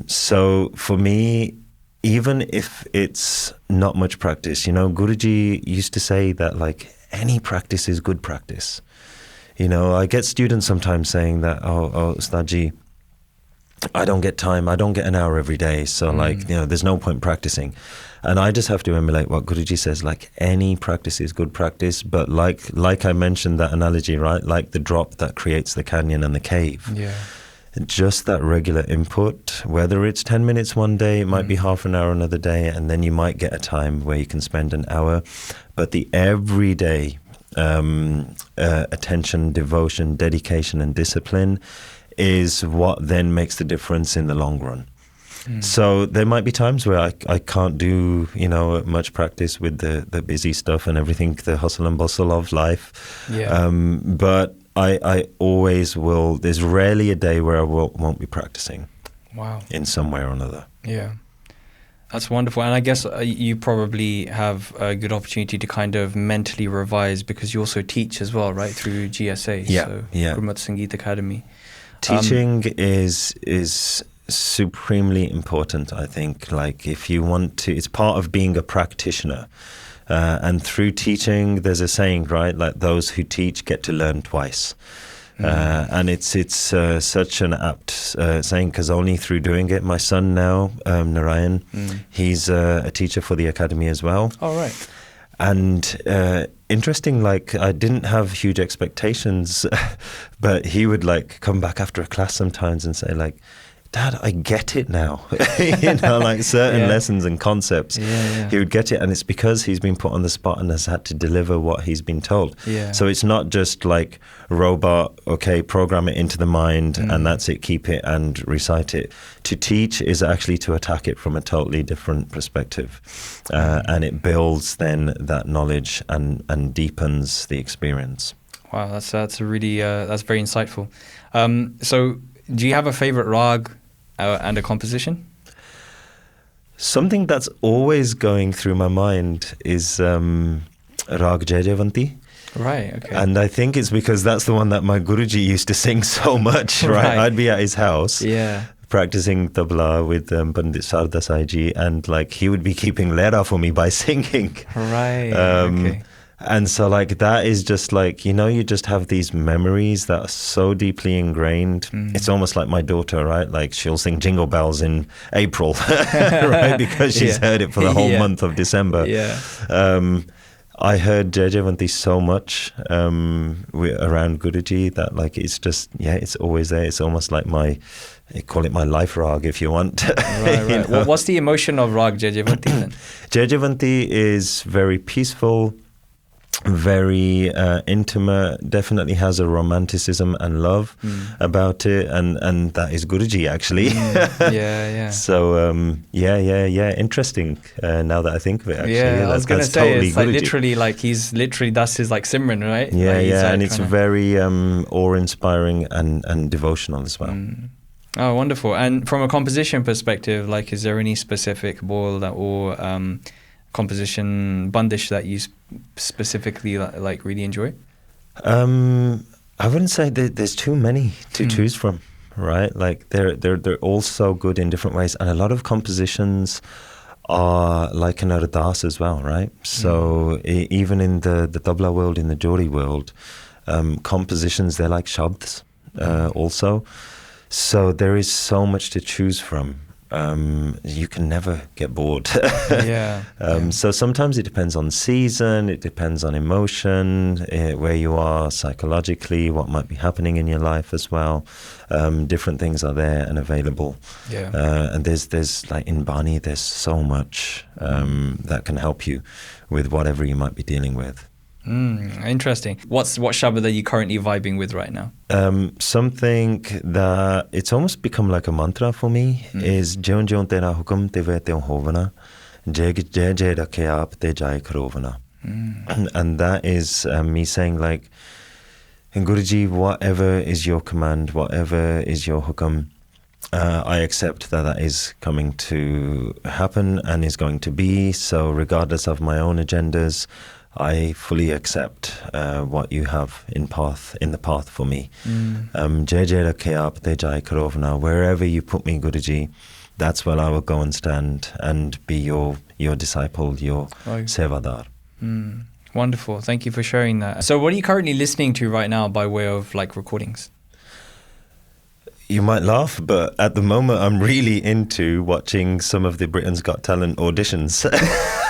So for me, even if it's not much practice, you know, Guruji used to say that like any practice is good practice. You know, I get students sometimes saying that, oh Ustadji, I don't get time, I don't get an hour every day, so like, you know, there's no point practicing. And I just have to emulate what Guruji says, like any practice is good practice, but like I mentioned that analogy, right? Like the drop that creates the canyon and the cave. Just that regular input, whether it's 10 minutes one day, it might be half an hour another day, and then you might get a time where you can spend an hour. But the everyday attention, devotion, dedication and discipline is what then makes the difference in the long run. So there might be times where I can't do, you know, much practice with the busy stuff and everything, the hustle and bustle of life. But I always will. There's rarely a day where I won't be practicing. In some way or another. That's wonderful. And I guess you probably have a good opportunity to kind of mentally revise, because you also teach as well, right, through GSA. Gurmat Sangeet Academy. Teaching is supremely important, I think. Like if you want to, it's part of being a practitioner. And through teaching, there's a saying, right? Like those who teach get to learn twice. And it's such an apt saying, because only through doing it, my son now, Narayan, he's a teacher for the academy as well. And interesting, like I didn't have huge expectations, but he would like come back after a class sometimes and say like, Dad, I get it now. You know, like certain lessons and concepts, he would get it. And it's because he's been put on the spot and has had to deliver what he's been told. So it's not just like robot, okay, program it into the mind and that's it, keep it and recite it. To teach is actually to attack it from a totally different perspective. And it builds then that knowledge and deepens the experience. Wow, that's a really, that's very insightful. So do you have a favorite Raag and a composition? Something that's always going through my mind is Raag Jaijavanti. And I think it's because that's the one that my Guruji used to sing so much, right? I'd be at his house practicing tabla with Pandit Sarda Sai ji, and like he would be keeping lera for me by singing. And so like that is just like, you know, you just have these memories that are so deeply ingrained. It's almost like my daughter, right? Like she'll sing Jingle Bells in April, right? Because she's heard it for the whole month of December. I heard Jajavanti so much around Guruji that like it's just, it's always there. It's almost like call it my life Raag if you want. Right. Well, what's the emotion of Raag Jajavanti then? Jajavanti is very peaceful, very intimate, definitely has a romanticism and love about it, and that is Guruji actually. So interesting now that I think of it actually. I was going to say totally it's like Guruji. literally like he's literally, that's his like Simran, right? And it's very awe-inspiring and devotional as well. Oh, wonderful. And from a composition perspective, like is there any specific bol or composition bandish that you specifically like really enjoy? I wouldn't say that there's too many to choose from, right? Like they're all so good in different ways, and a lot of compositions are like an ardas as well, right? So even in the tabla world, in the Jori world, compositions, they're like shabds also. So there is so much to choose from. You can never get bored. So sometimes it depends on season, it depends on emotion, where you are psychologically, what might be happening in your life as well. Different things are there and available. And there's like in Bani, there's so much that can help you with whatever you might be dealing with. Interesting. What shabad are you currently vibing with right now? Something that it's almost become like a mantra for me is Jion Jion Tera Hukum Tive Tyon Hovana, Jai Jai Rakhe Aap Te Jai Karovana. And that is me saying like, Guruji, whatever is your command, whatever is your hukum, I accept that is coming to happen and is going to be. So regardless of my own agendas, I fully accept what you have in the path for me. Jai Jai Rakhe Aap Te Jai Karovana. Wherever you put me, Guruji, that's where I will go and stand and be your disciple, your sevadar. Wonderful. Thank you for sharing that. So what are you currently listening to right now by way of like recordings? You might laugh, but at the moment I'm really into watching some of the Britain's Got Talent auditions.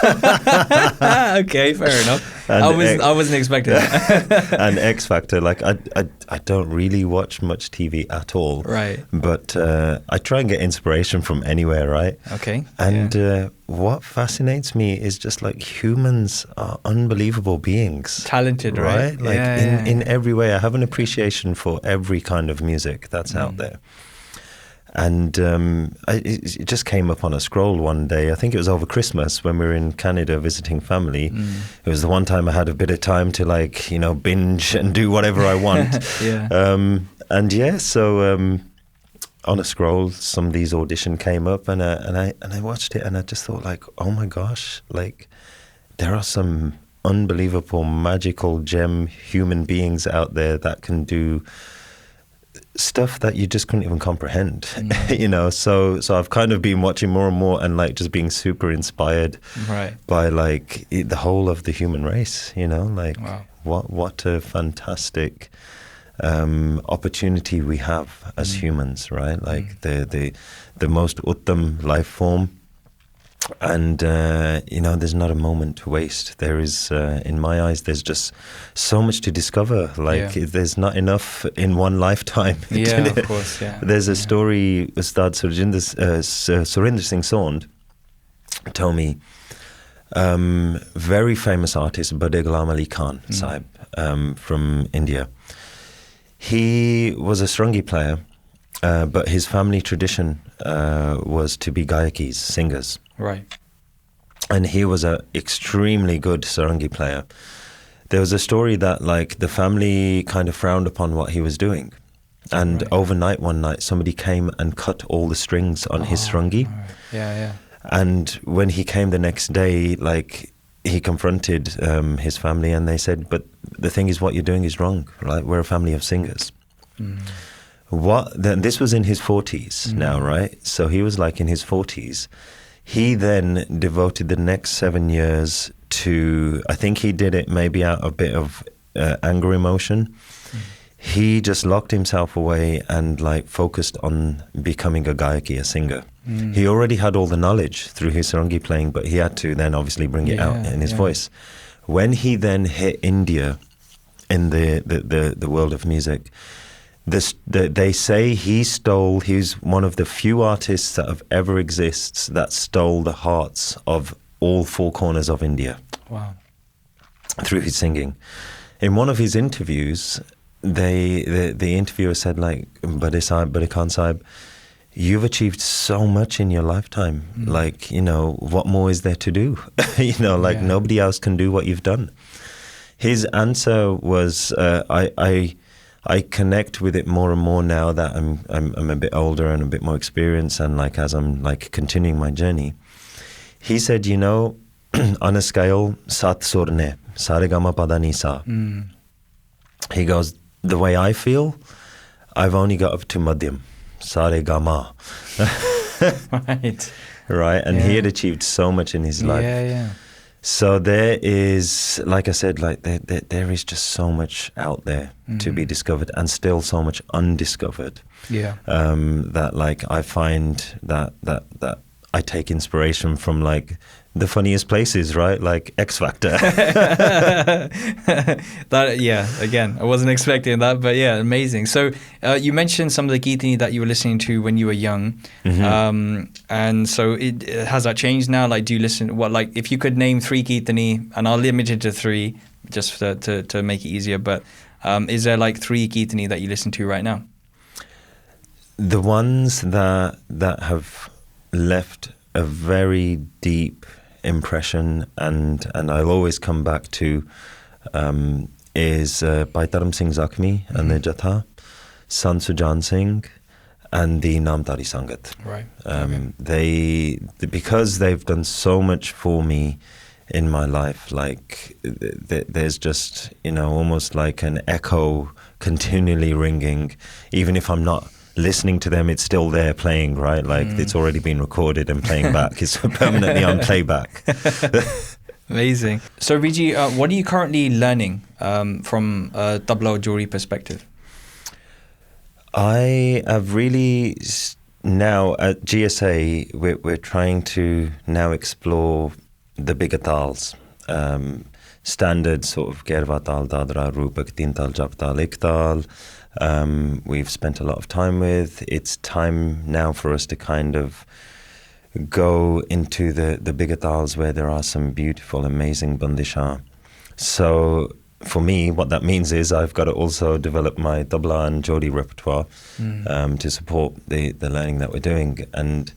Okay, fair enough. I wasn't expecting that. And X Factor, like I don't really watch much TV at all. Right. But I try and get inspiration from anywhere, right? Okay. And what fascinates me is just like humans are unbelievable beings. Talented, right? Like in every way. I have an appreciation for every kind of music that's out there. And it just came up on a scroll one day. I think it was over Christmas when we were in Canada visiting family. It was the one time I had a bit of time to like, binge and do whatever I want. So on a scroll, some of these audition came up and I watched it and I just thought like, oh my gosh, like there are some unbelievable magical gem human beings out there that can do stuff that you just couldn't even comprehend. So I've kind of been watching more and more and like just being super inspired by like the whole of the human race, like what a fantastic opportunity we have as humans, right? Like the most uttam life form. And there's not a moment to waste. There is in my eyes there's just so much to discover, like there's not enough in one lifetime. Of course. There's a story Ustad Surinder Singh Sond told me, very famous artist Bade Ghulam Ali Khan Sahib from India. He was a Sarangi player, but his family tradition was to be gayakis, singers. Right. And he was an extremely good Sarangi player. There was a story that like the family kind of frowned upon what he was doing. And overnight, one night, somebody came and cut all the strings on his Sarangi. And when he came the next day, like he confronted his family and they said, but the thing is what you're doing is wrong, right? We're a family of singers. Then this was in his 40s now, right? So he was like in his 40s. He then devoted the next 7 years I think he did it maybe out of a bit of anger emotion. He just locked himself away and like focused on becoming a gayaki, a singer. He already had all the knowledge through his sarangi playing, but he had to then obviously bring it out in his voice. When he then hit India in the world of music, they say he's one of the few artists that have ever exists that stole the hearts of all four corners of India. Wow. Through his singing. In one of his interviews, the interviewer said, like, Bade Khan Sahib, you've achieved so much in your lifetime. Like, you know, what more is there to do? You know, like nobody else can do what you've done. His answer was, I connect with it more and more now that I'm a bit older and a bit more experienced, and like as I'm like continuing my journey. He said, you know, on a scale, sat surne, sare gama pada ni sa. He goes, the way I feel, I've only got up to madhyam, sare gama. Right. Right, and he had achieved so much in his life. Yeah. So there is, like I said, like there is just so much out there to be discovered, and still so much undiscovered. Yeah. That like I find that I take inspiration from like the funniest places, right? Like X Factor. Again, I wasn't expecting that, but yeah, amazing. So you mentioned some of the Kirtani that you were listening to when you were young. And so has that changed now? Like, do you listen, like if you could name 3 Kirtani, and I'll limit it to 3 just to make it easier, but is there like 3 Kirtani that you listen to right now? The ones that have left a very deep impression, and I'll always come back to, is Bhai Dharam Singh Zakhmi and the Jatha, Sant Sujan Singh, and the Namdari Sangat. Right. Because they've done so much for me in my life, like there's just, you know, almost like an echo continually ringing, even if I'm not listening to them, it's still there playing, right? Like it's already been recorded and playing back. It's permanently on playback. Amazing. So Viji, what are you currently learning from a Tabla Jori perspective? I have really now at GSA we're trying to now explore the bigger Taals, standard sort of Gerva Taal, Dadra, Rupak, Tin Taal, Jap Taal, Ik Taal. We've spent a lot of time with. It's time now for us to kind of go into the bigger Taals where there are some beautiful, amazing bandisha. So for me, what that means is I've got to also develop my Tabla and Jori repertoire to support the learning that we're doing. And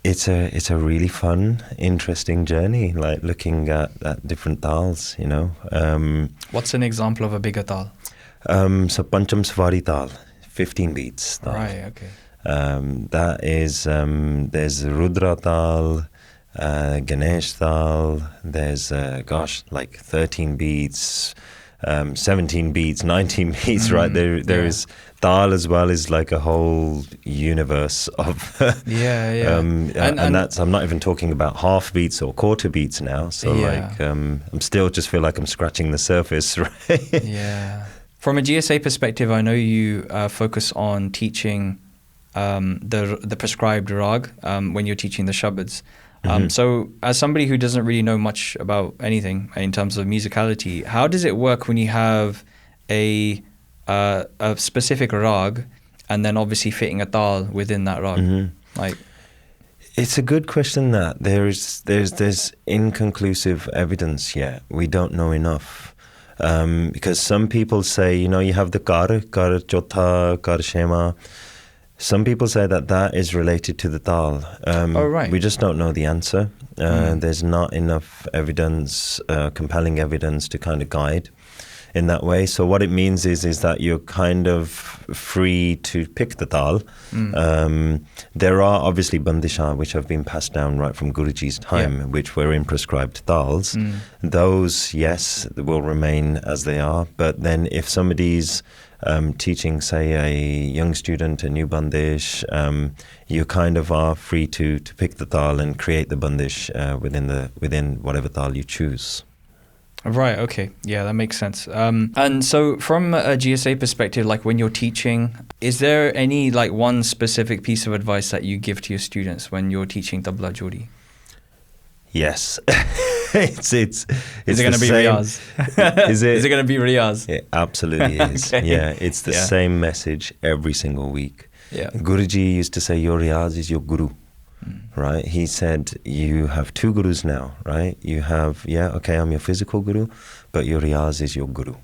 it's a really fun, interesting journey, like looking at different Taals, you know. What's an example of a bigger Taal? So Pancham Svari Taal, 15 beats. Taal. Right, okay. That is, there's Rudra Taal, Ganesh Taal, there's, like 13 beats, 17 beats, 19 beats, right? There is Taal as well, is like a whole universe of... and that's, I'm not even talking about half beats or quarter beats now, so like, I'm still just feel like I'm scratching the surface, right? Yeah. From a GSA perspective, I know you focus on teaching the prescribed Raag when you're teaching the Shabads. So as somebody who doesn't really know much about anything in terms of musicality, how does it work when you have a specific Raag and then obviously fitting a Taal within that Raag? Like, it's a good question. That there's inconclusive evidence yet. We don't know enough. Because some people say, you know, you have the kar chotha, kar shema. Some people say that is related to the Taal. Right. We just don't know the answer. There's not enough evidence, compelling evidence to kind of guide in that way. So what it means is that you're kind of free to pick the Taal. There are obviously bandisha which have been passed down right from Guruji's time, which were in prescribed Taals. Those, yes, will remain as they are. But then if somebody's teaching, say, a young student a new bandish, you kind of are free to pick the Taal and create the bandish within whatever Taal you choose. Right, okay. Yeah, that makes sense. And so from a GSA perspective, like when you're teaching, is there any like one specific piece of advice that you give to your students when you're teaching Tabla Jori? Yes. It's is it going to be Riaaz? Is it going to be Riaaz? It absolutely is. Okay. Yeah, it's the same message every single week. Yeah. Guruji used to say, your Riaaz is your guru. Right? He said, you have two gurus now, right? You have, I'm your physical guru, but your Riaaz is your guru,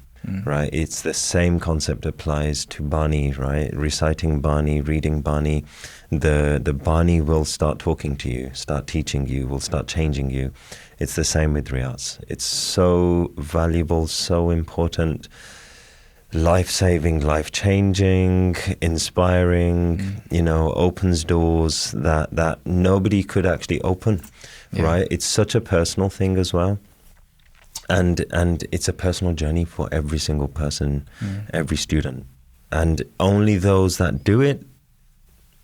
right? It's the same concept applies to Bani, right? Reciting Bani, reading Bani. The Bani will start talking to you, start teaching you, will start changing you. It's the same with Riaaz. It's so valuable, so important, life-saving, life-changing, inspiring, opens doors that nobody could actually open, right? It's such a personal thing as well. And it's a personal journey for every single person, every student. And only those that do it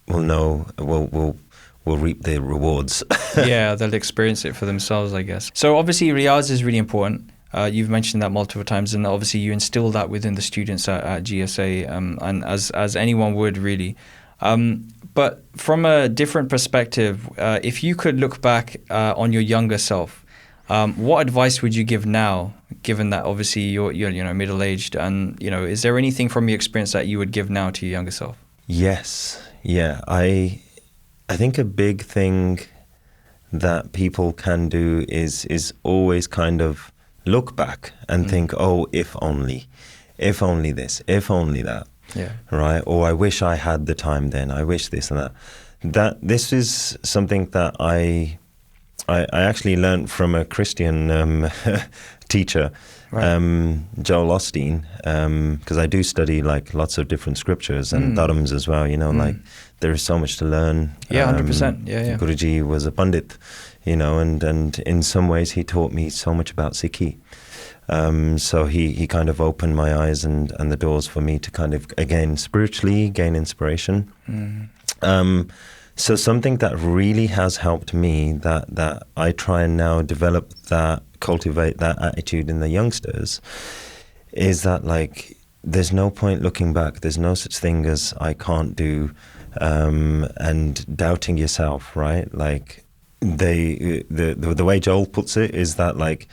will know, will reap the rewards. Yeah, they'll experience it for themselves, I guess. So obviously Riaaz is really important. You've mentioned that multiple times, and obviously you instill that within the students at GSA, and as anyone would really. But from a different perspective, if you could look back on your younger self, what advice would you give now, given that obviously you're middle-aged, and is there anything from your experience that you would give now to your younger self? Yes, yeah. I think a big thing that people can do is always kind of look back and think, oh, if only this, if only that, right? Or I wish I had the time then, I wish this and that. This is something that I actually learned from a Christian teacher, Joel Osteen, because I do study like lots of different scriptures and dharms as well, like there is so much to learn. Yeah, 100%. Yeah. Guruji was a pandit, and in some ways he taught me so much about Sikhi. So he kind of opened my eyes and the doors for me to kind of, again, spiritually gain inspiration. So something that really has helped me, that I try and now develop that, cultivate that attitude in the youngsters, is that like there's no point looking back. There's no such thing as I can't do, and doubting yourself, right? Like the way Joel puts it is that like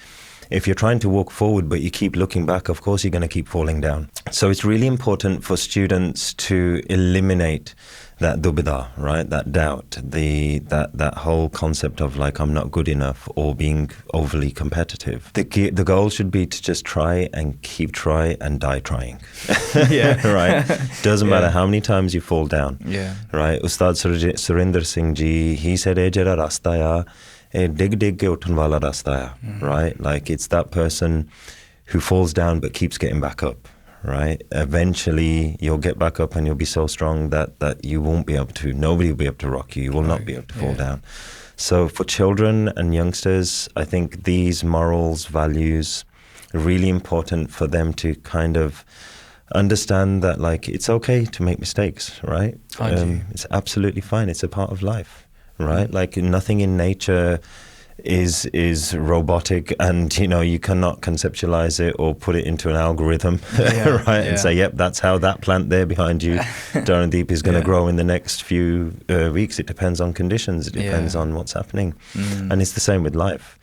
if you're trying to walk forward but you keep looking back, of course you're going to keep falling down. So it's really important for students to eliminate that dubida, right? That doubt, that whole concept of like I'm not good enough or being overly competitive. The goal should be to just try and keep trying and die trying. Yeah. Right? Doesn't matter how many times you fall down. Yeah. Right? Ustad Surinder Singh ji, he said, "Eh jara rasta ya, eh dig ke uthan wala rasta ya." Right? Like it's that person who falls down but keeps getting back up. Right? Eventually you'll get back up and you'll be so strong that you won't be able to, nobody will be able to rock you. You will not be able to fall down. So for children and youngsters, I think these morals, values, are really important for them to kind of understand that like it's okay to make mistakes, right? It's absolutely fine. It's a part of life, right? Like nothing in nature is robotic, and you cannot conceptualize it or put it into an algorithm, right? And say, yep, that's how that plant there behind you, Dharandeep, is going to grow in the next few weeks. It depends on conditions. It depends on what's happening. And it's the same with life.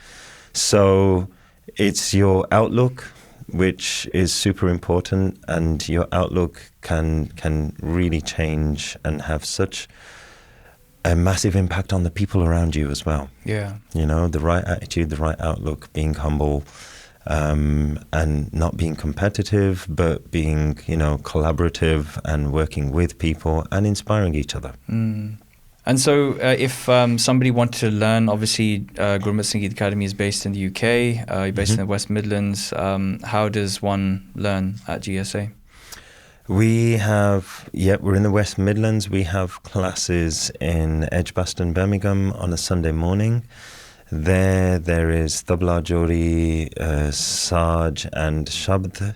So it's your outlook, which is super important, and your outlook can really change and have such a massive impact on the people around you as well. Yeah. The right attitude, the right outlook, being humble, and not being competitive, but being, collaborative and working with people and inspiring each other. And so if somebody wanted to learn, obviously Gurmat Sangeet Academy is based in the UK, you're based in the West Midlands. How does one learn at GSA? We're in the West Midlands. We have classes in Edgbaston, Birmingham on a Sunday morning. There is Tabla Jori Ustaad and Shabd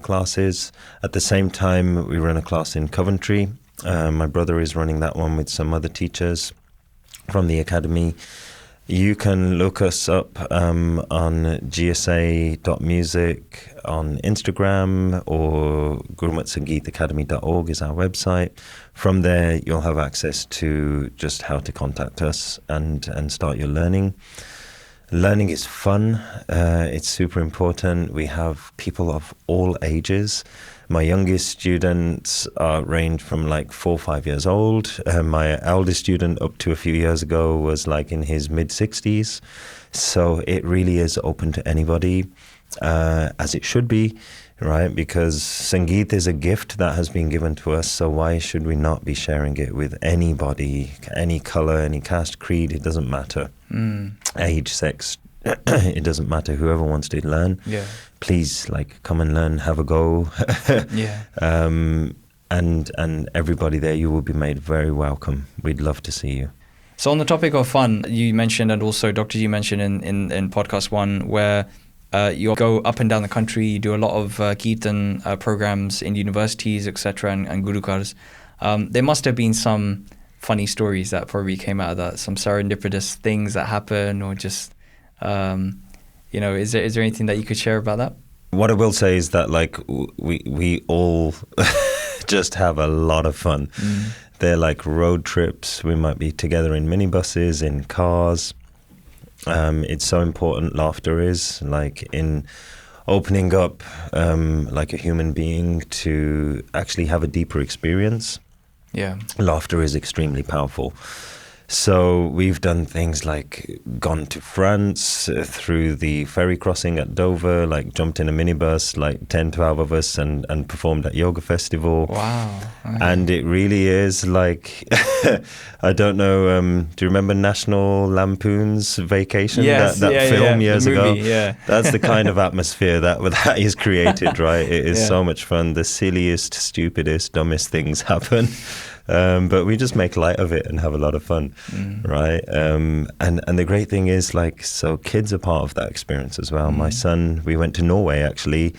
classes. At the same time, we run a class in Coventry. My brother is running that one with some other teachers from the academy. You can look us up on gsa.music on Instagram, or Gurmat Sangeet Academy.org is our website. From there, you'll have access to just how to contact us and start your learning. Learning is fun. It's super important. We have people of all ages. My youngest students range from like 4 or 5 years old. My eldest student up to a few years ago was like in his mid-60s. So it really is open to anybody, as it should be, right? Because Sangeet is a gift that has been given to us. So why should we not be sharing it with anybody, any color, any caste, creed? It doesn't matter. Age, sex, it doesn't matter. Whoever wants to learn, please, like, come and learn, have a go. And everybody there, you will be made very welcome. We'd love to see you. So on the topic of fun, you mentioned, and also Dr. G mentioned in podcast 1, where you go up and down the country, you do a lot of Kirtan programs in universities, etc., and gurukars. There must have been some funny stories that probably came out of that, some serendipitous things that happen, or just, is there anything that you could share about that? What I will say is that, like, we all just have a lot of fun. They're like road trips. We might be together in minibuses, in cars. It's so important, laughter is, like, in opening up like a human being to actually have a deeper experience. Laughter is extremely powerful. So we've done things like gone to France through the ferry crossing at Dover, like jumped in a minibus, like 10, 12 of us, and performed at yoga festival. Wow. And it really is like, I don't know, do you remember National Lampoon's Vacation? Yes, that film years ago? Yeah. That's the kind of atmosphere that is created, right? It is so much fun. The silliest, stupidest, dumbest things happen. But we just make light of it and have a lot of fun, right? And the great thing is, like, so kids are part of that experience as well. My son, we went to Norway actually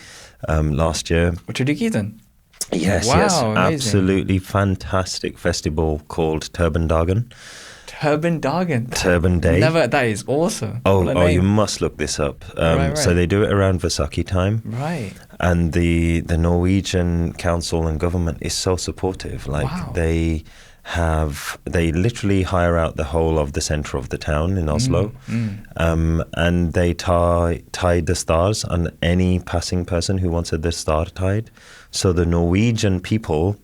last year. What did you get then? Yes, wow, yes, amazing. Absolutely fantastic festival called TURBANDAGEN. TURBANDAGEN. Turban Day. That is awesome. Oh, you must look this up. Right. So they do it around Vasaki time. Right. And the Norwegian council and government is so supportive. Like, they literally hire out the whole of the center of the town in Oslo. And they tie the stars on any passing person who wants the star tied. So the Norwegian people,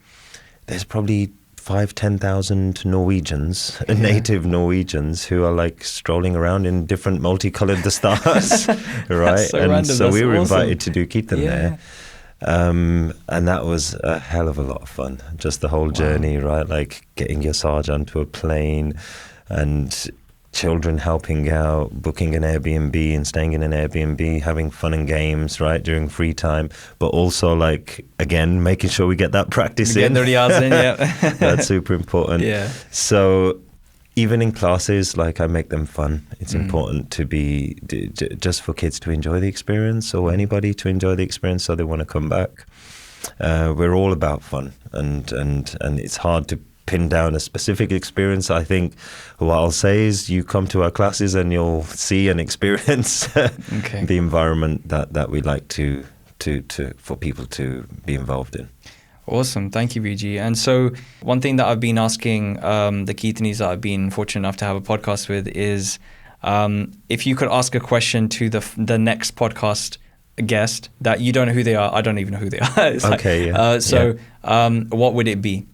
there's probably 5,000-10,000 Norwegians, native Norwegians, who are like strolling around in different multicolored stars, right? So and random. so we were awesome. invited to do Kirtan there. And that was a hell of a lot of fun. Just the whole journey, right? Like getting your Sarge onto a plane and children helping out, booking an Airbnb and staying in an Airbnb, having fun and games, right, during free time, but also, like, again, making sure we get that practice in. Get the Riaaz in, That's super important. So even in classes, like, I make them fun. It's important to be, just for kids to enjoy the experience, or anybody to enjoy the experience so they want to come back. We're all about fun, and it's hard to pin down a specific experience. I think what I'll say is you come to our classes and you'll see and experience the environment that we like to for people to be involved in. Awesome. Thank you, VG. And so one thing that I've been asking the Kirtanis that I've been fortunate enough to have a podcast with is if you could ask a question to the next podcast guest that you don't know who they are, I don't even know who they are. What would it be?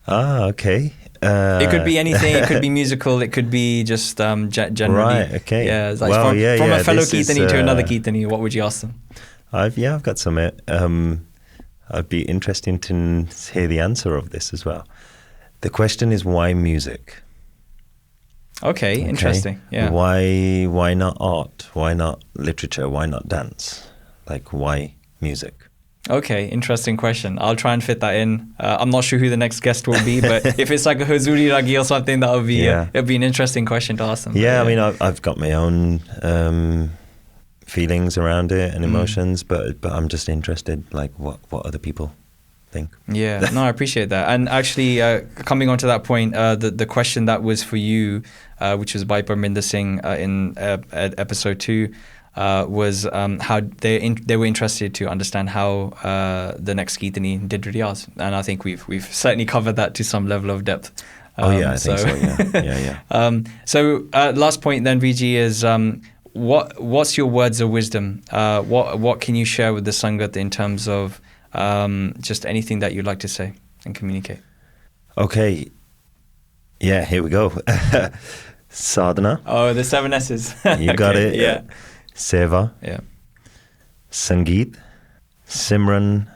Okay. It could be anything. It could be musical. It could be just generally. Right. Okay. Yeah. Like from a fellow Kirtani to another Kirtani, what would you ask them? I've got some. I'd be interested to hear the answer of this as well. The question is, why music? Okay. Interesting. Yeah. Why not art? Why not literature? Why not dance? Like, why music? Okay, interesting question. I'll try and fit that in. I'm not sure who the next guest will be, but if it's like a Huzuri Ragi or something, that'll be it'll be an interesting question to ask them. Yeah, I mean, I've got my own feelings around it and emotions, but I'm just interested, like what other people think. Yeah, no, I appreciate that. And actually, coming on to that point, the question that was for you, which was by Bhai Narinderjit Singh in episode 2, was how they were interested to understand how the next Kirtani did Riaaz, and I think we've certainly covered that to some level of depth. I think so. Yeah. So last point then, VG, is what's your words of wisdom? What can you share with the Sangat in terms of just anything that you'd like to say and communicate? Okay. Yeah, here we go. Sadna. Oh, the 7 S's. You got it. Yeah. Seva. Yeah. Sangeet. Simran.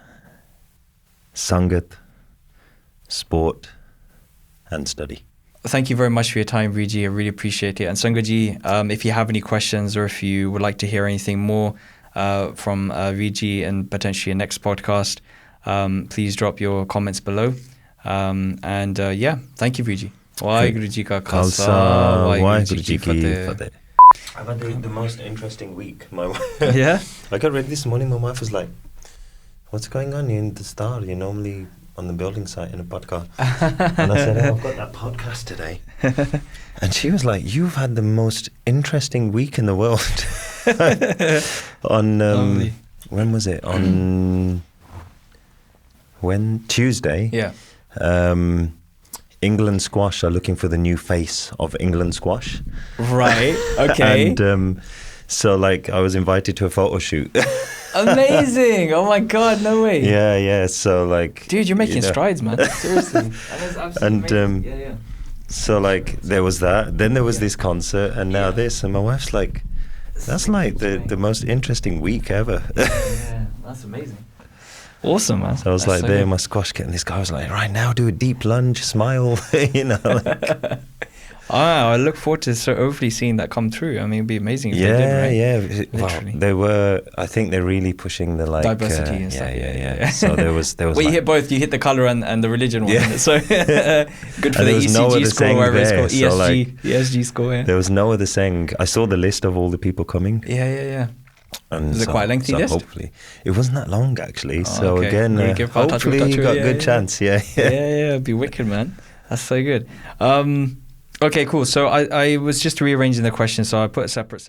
Sangat. Sport. And study. Thank you very much for your time, Viji. I really appreciate it. And Sangatji, if you have any questions or if you would like to hear anything more from Viji and potentially a next podcast, please drop your comments below. Thank you, Viji. Waheguru Ji Ka Khalsa, Waheguru Ji Ki Fateh. I've had the most interesting week. Yeah? I got ready this morning, my wife was like, what's going on in the Star? You're normally on the building site in a podcast. And I said, I've got that podcast today. And she was like, you've had the most interesting week in the world. On when was it? On Tuesday? Yeah. England squash are looking for the new face of England squash. Right. Okay. And so like I was invited to a photo shoot. Amazing! Oh my God, no way. Yeah. So like, dude, you're making strides, man. Seriously. And so like there was that. Then there was this concert, and now this. And my wife's like, that's like the most interesting week ever. Yeah, that's amazing. Awesome, man. So I was like, there in my squash kit, and this guy was like, right now, do a deep lunge, smile, Like. I look forward to hopefully seeing that come through. I mean, it'd be amazing if they did, right? Well, they were. I think they're really pushing the diversity and stuff. Yeah. So there was. Well, you hit both. You hit the color and the religion one. Yeah. So good for the ECG score, wherever it's called ESG score. Yeah. There was no other saying. I saw the list of all the people coming. Yeah. And was it quite a lengthy list? Hopefully, it wasn't that long actually. Oh, so okay. again, hopefully you got a good chance. Yeah. It'd be wicked, man. That's so good. Okay, cool. So I was just rearranging the question, so I put a separate section.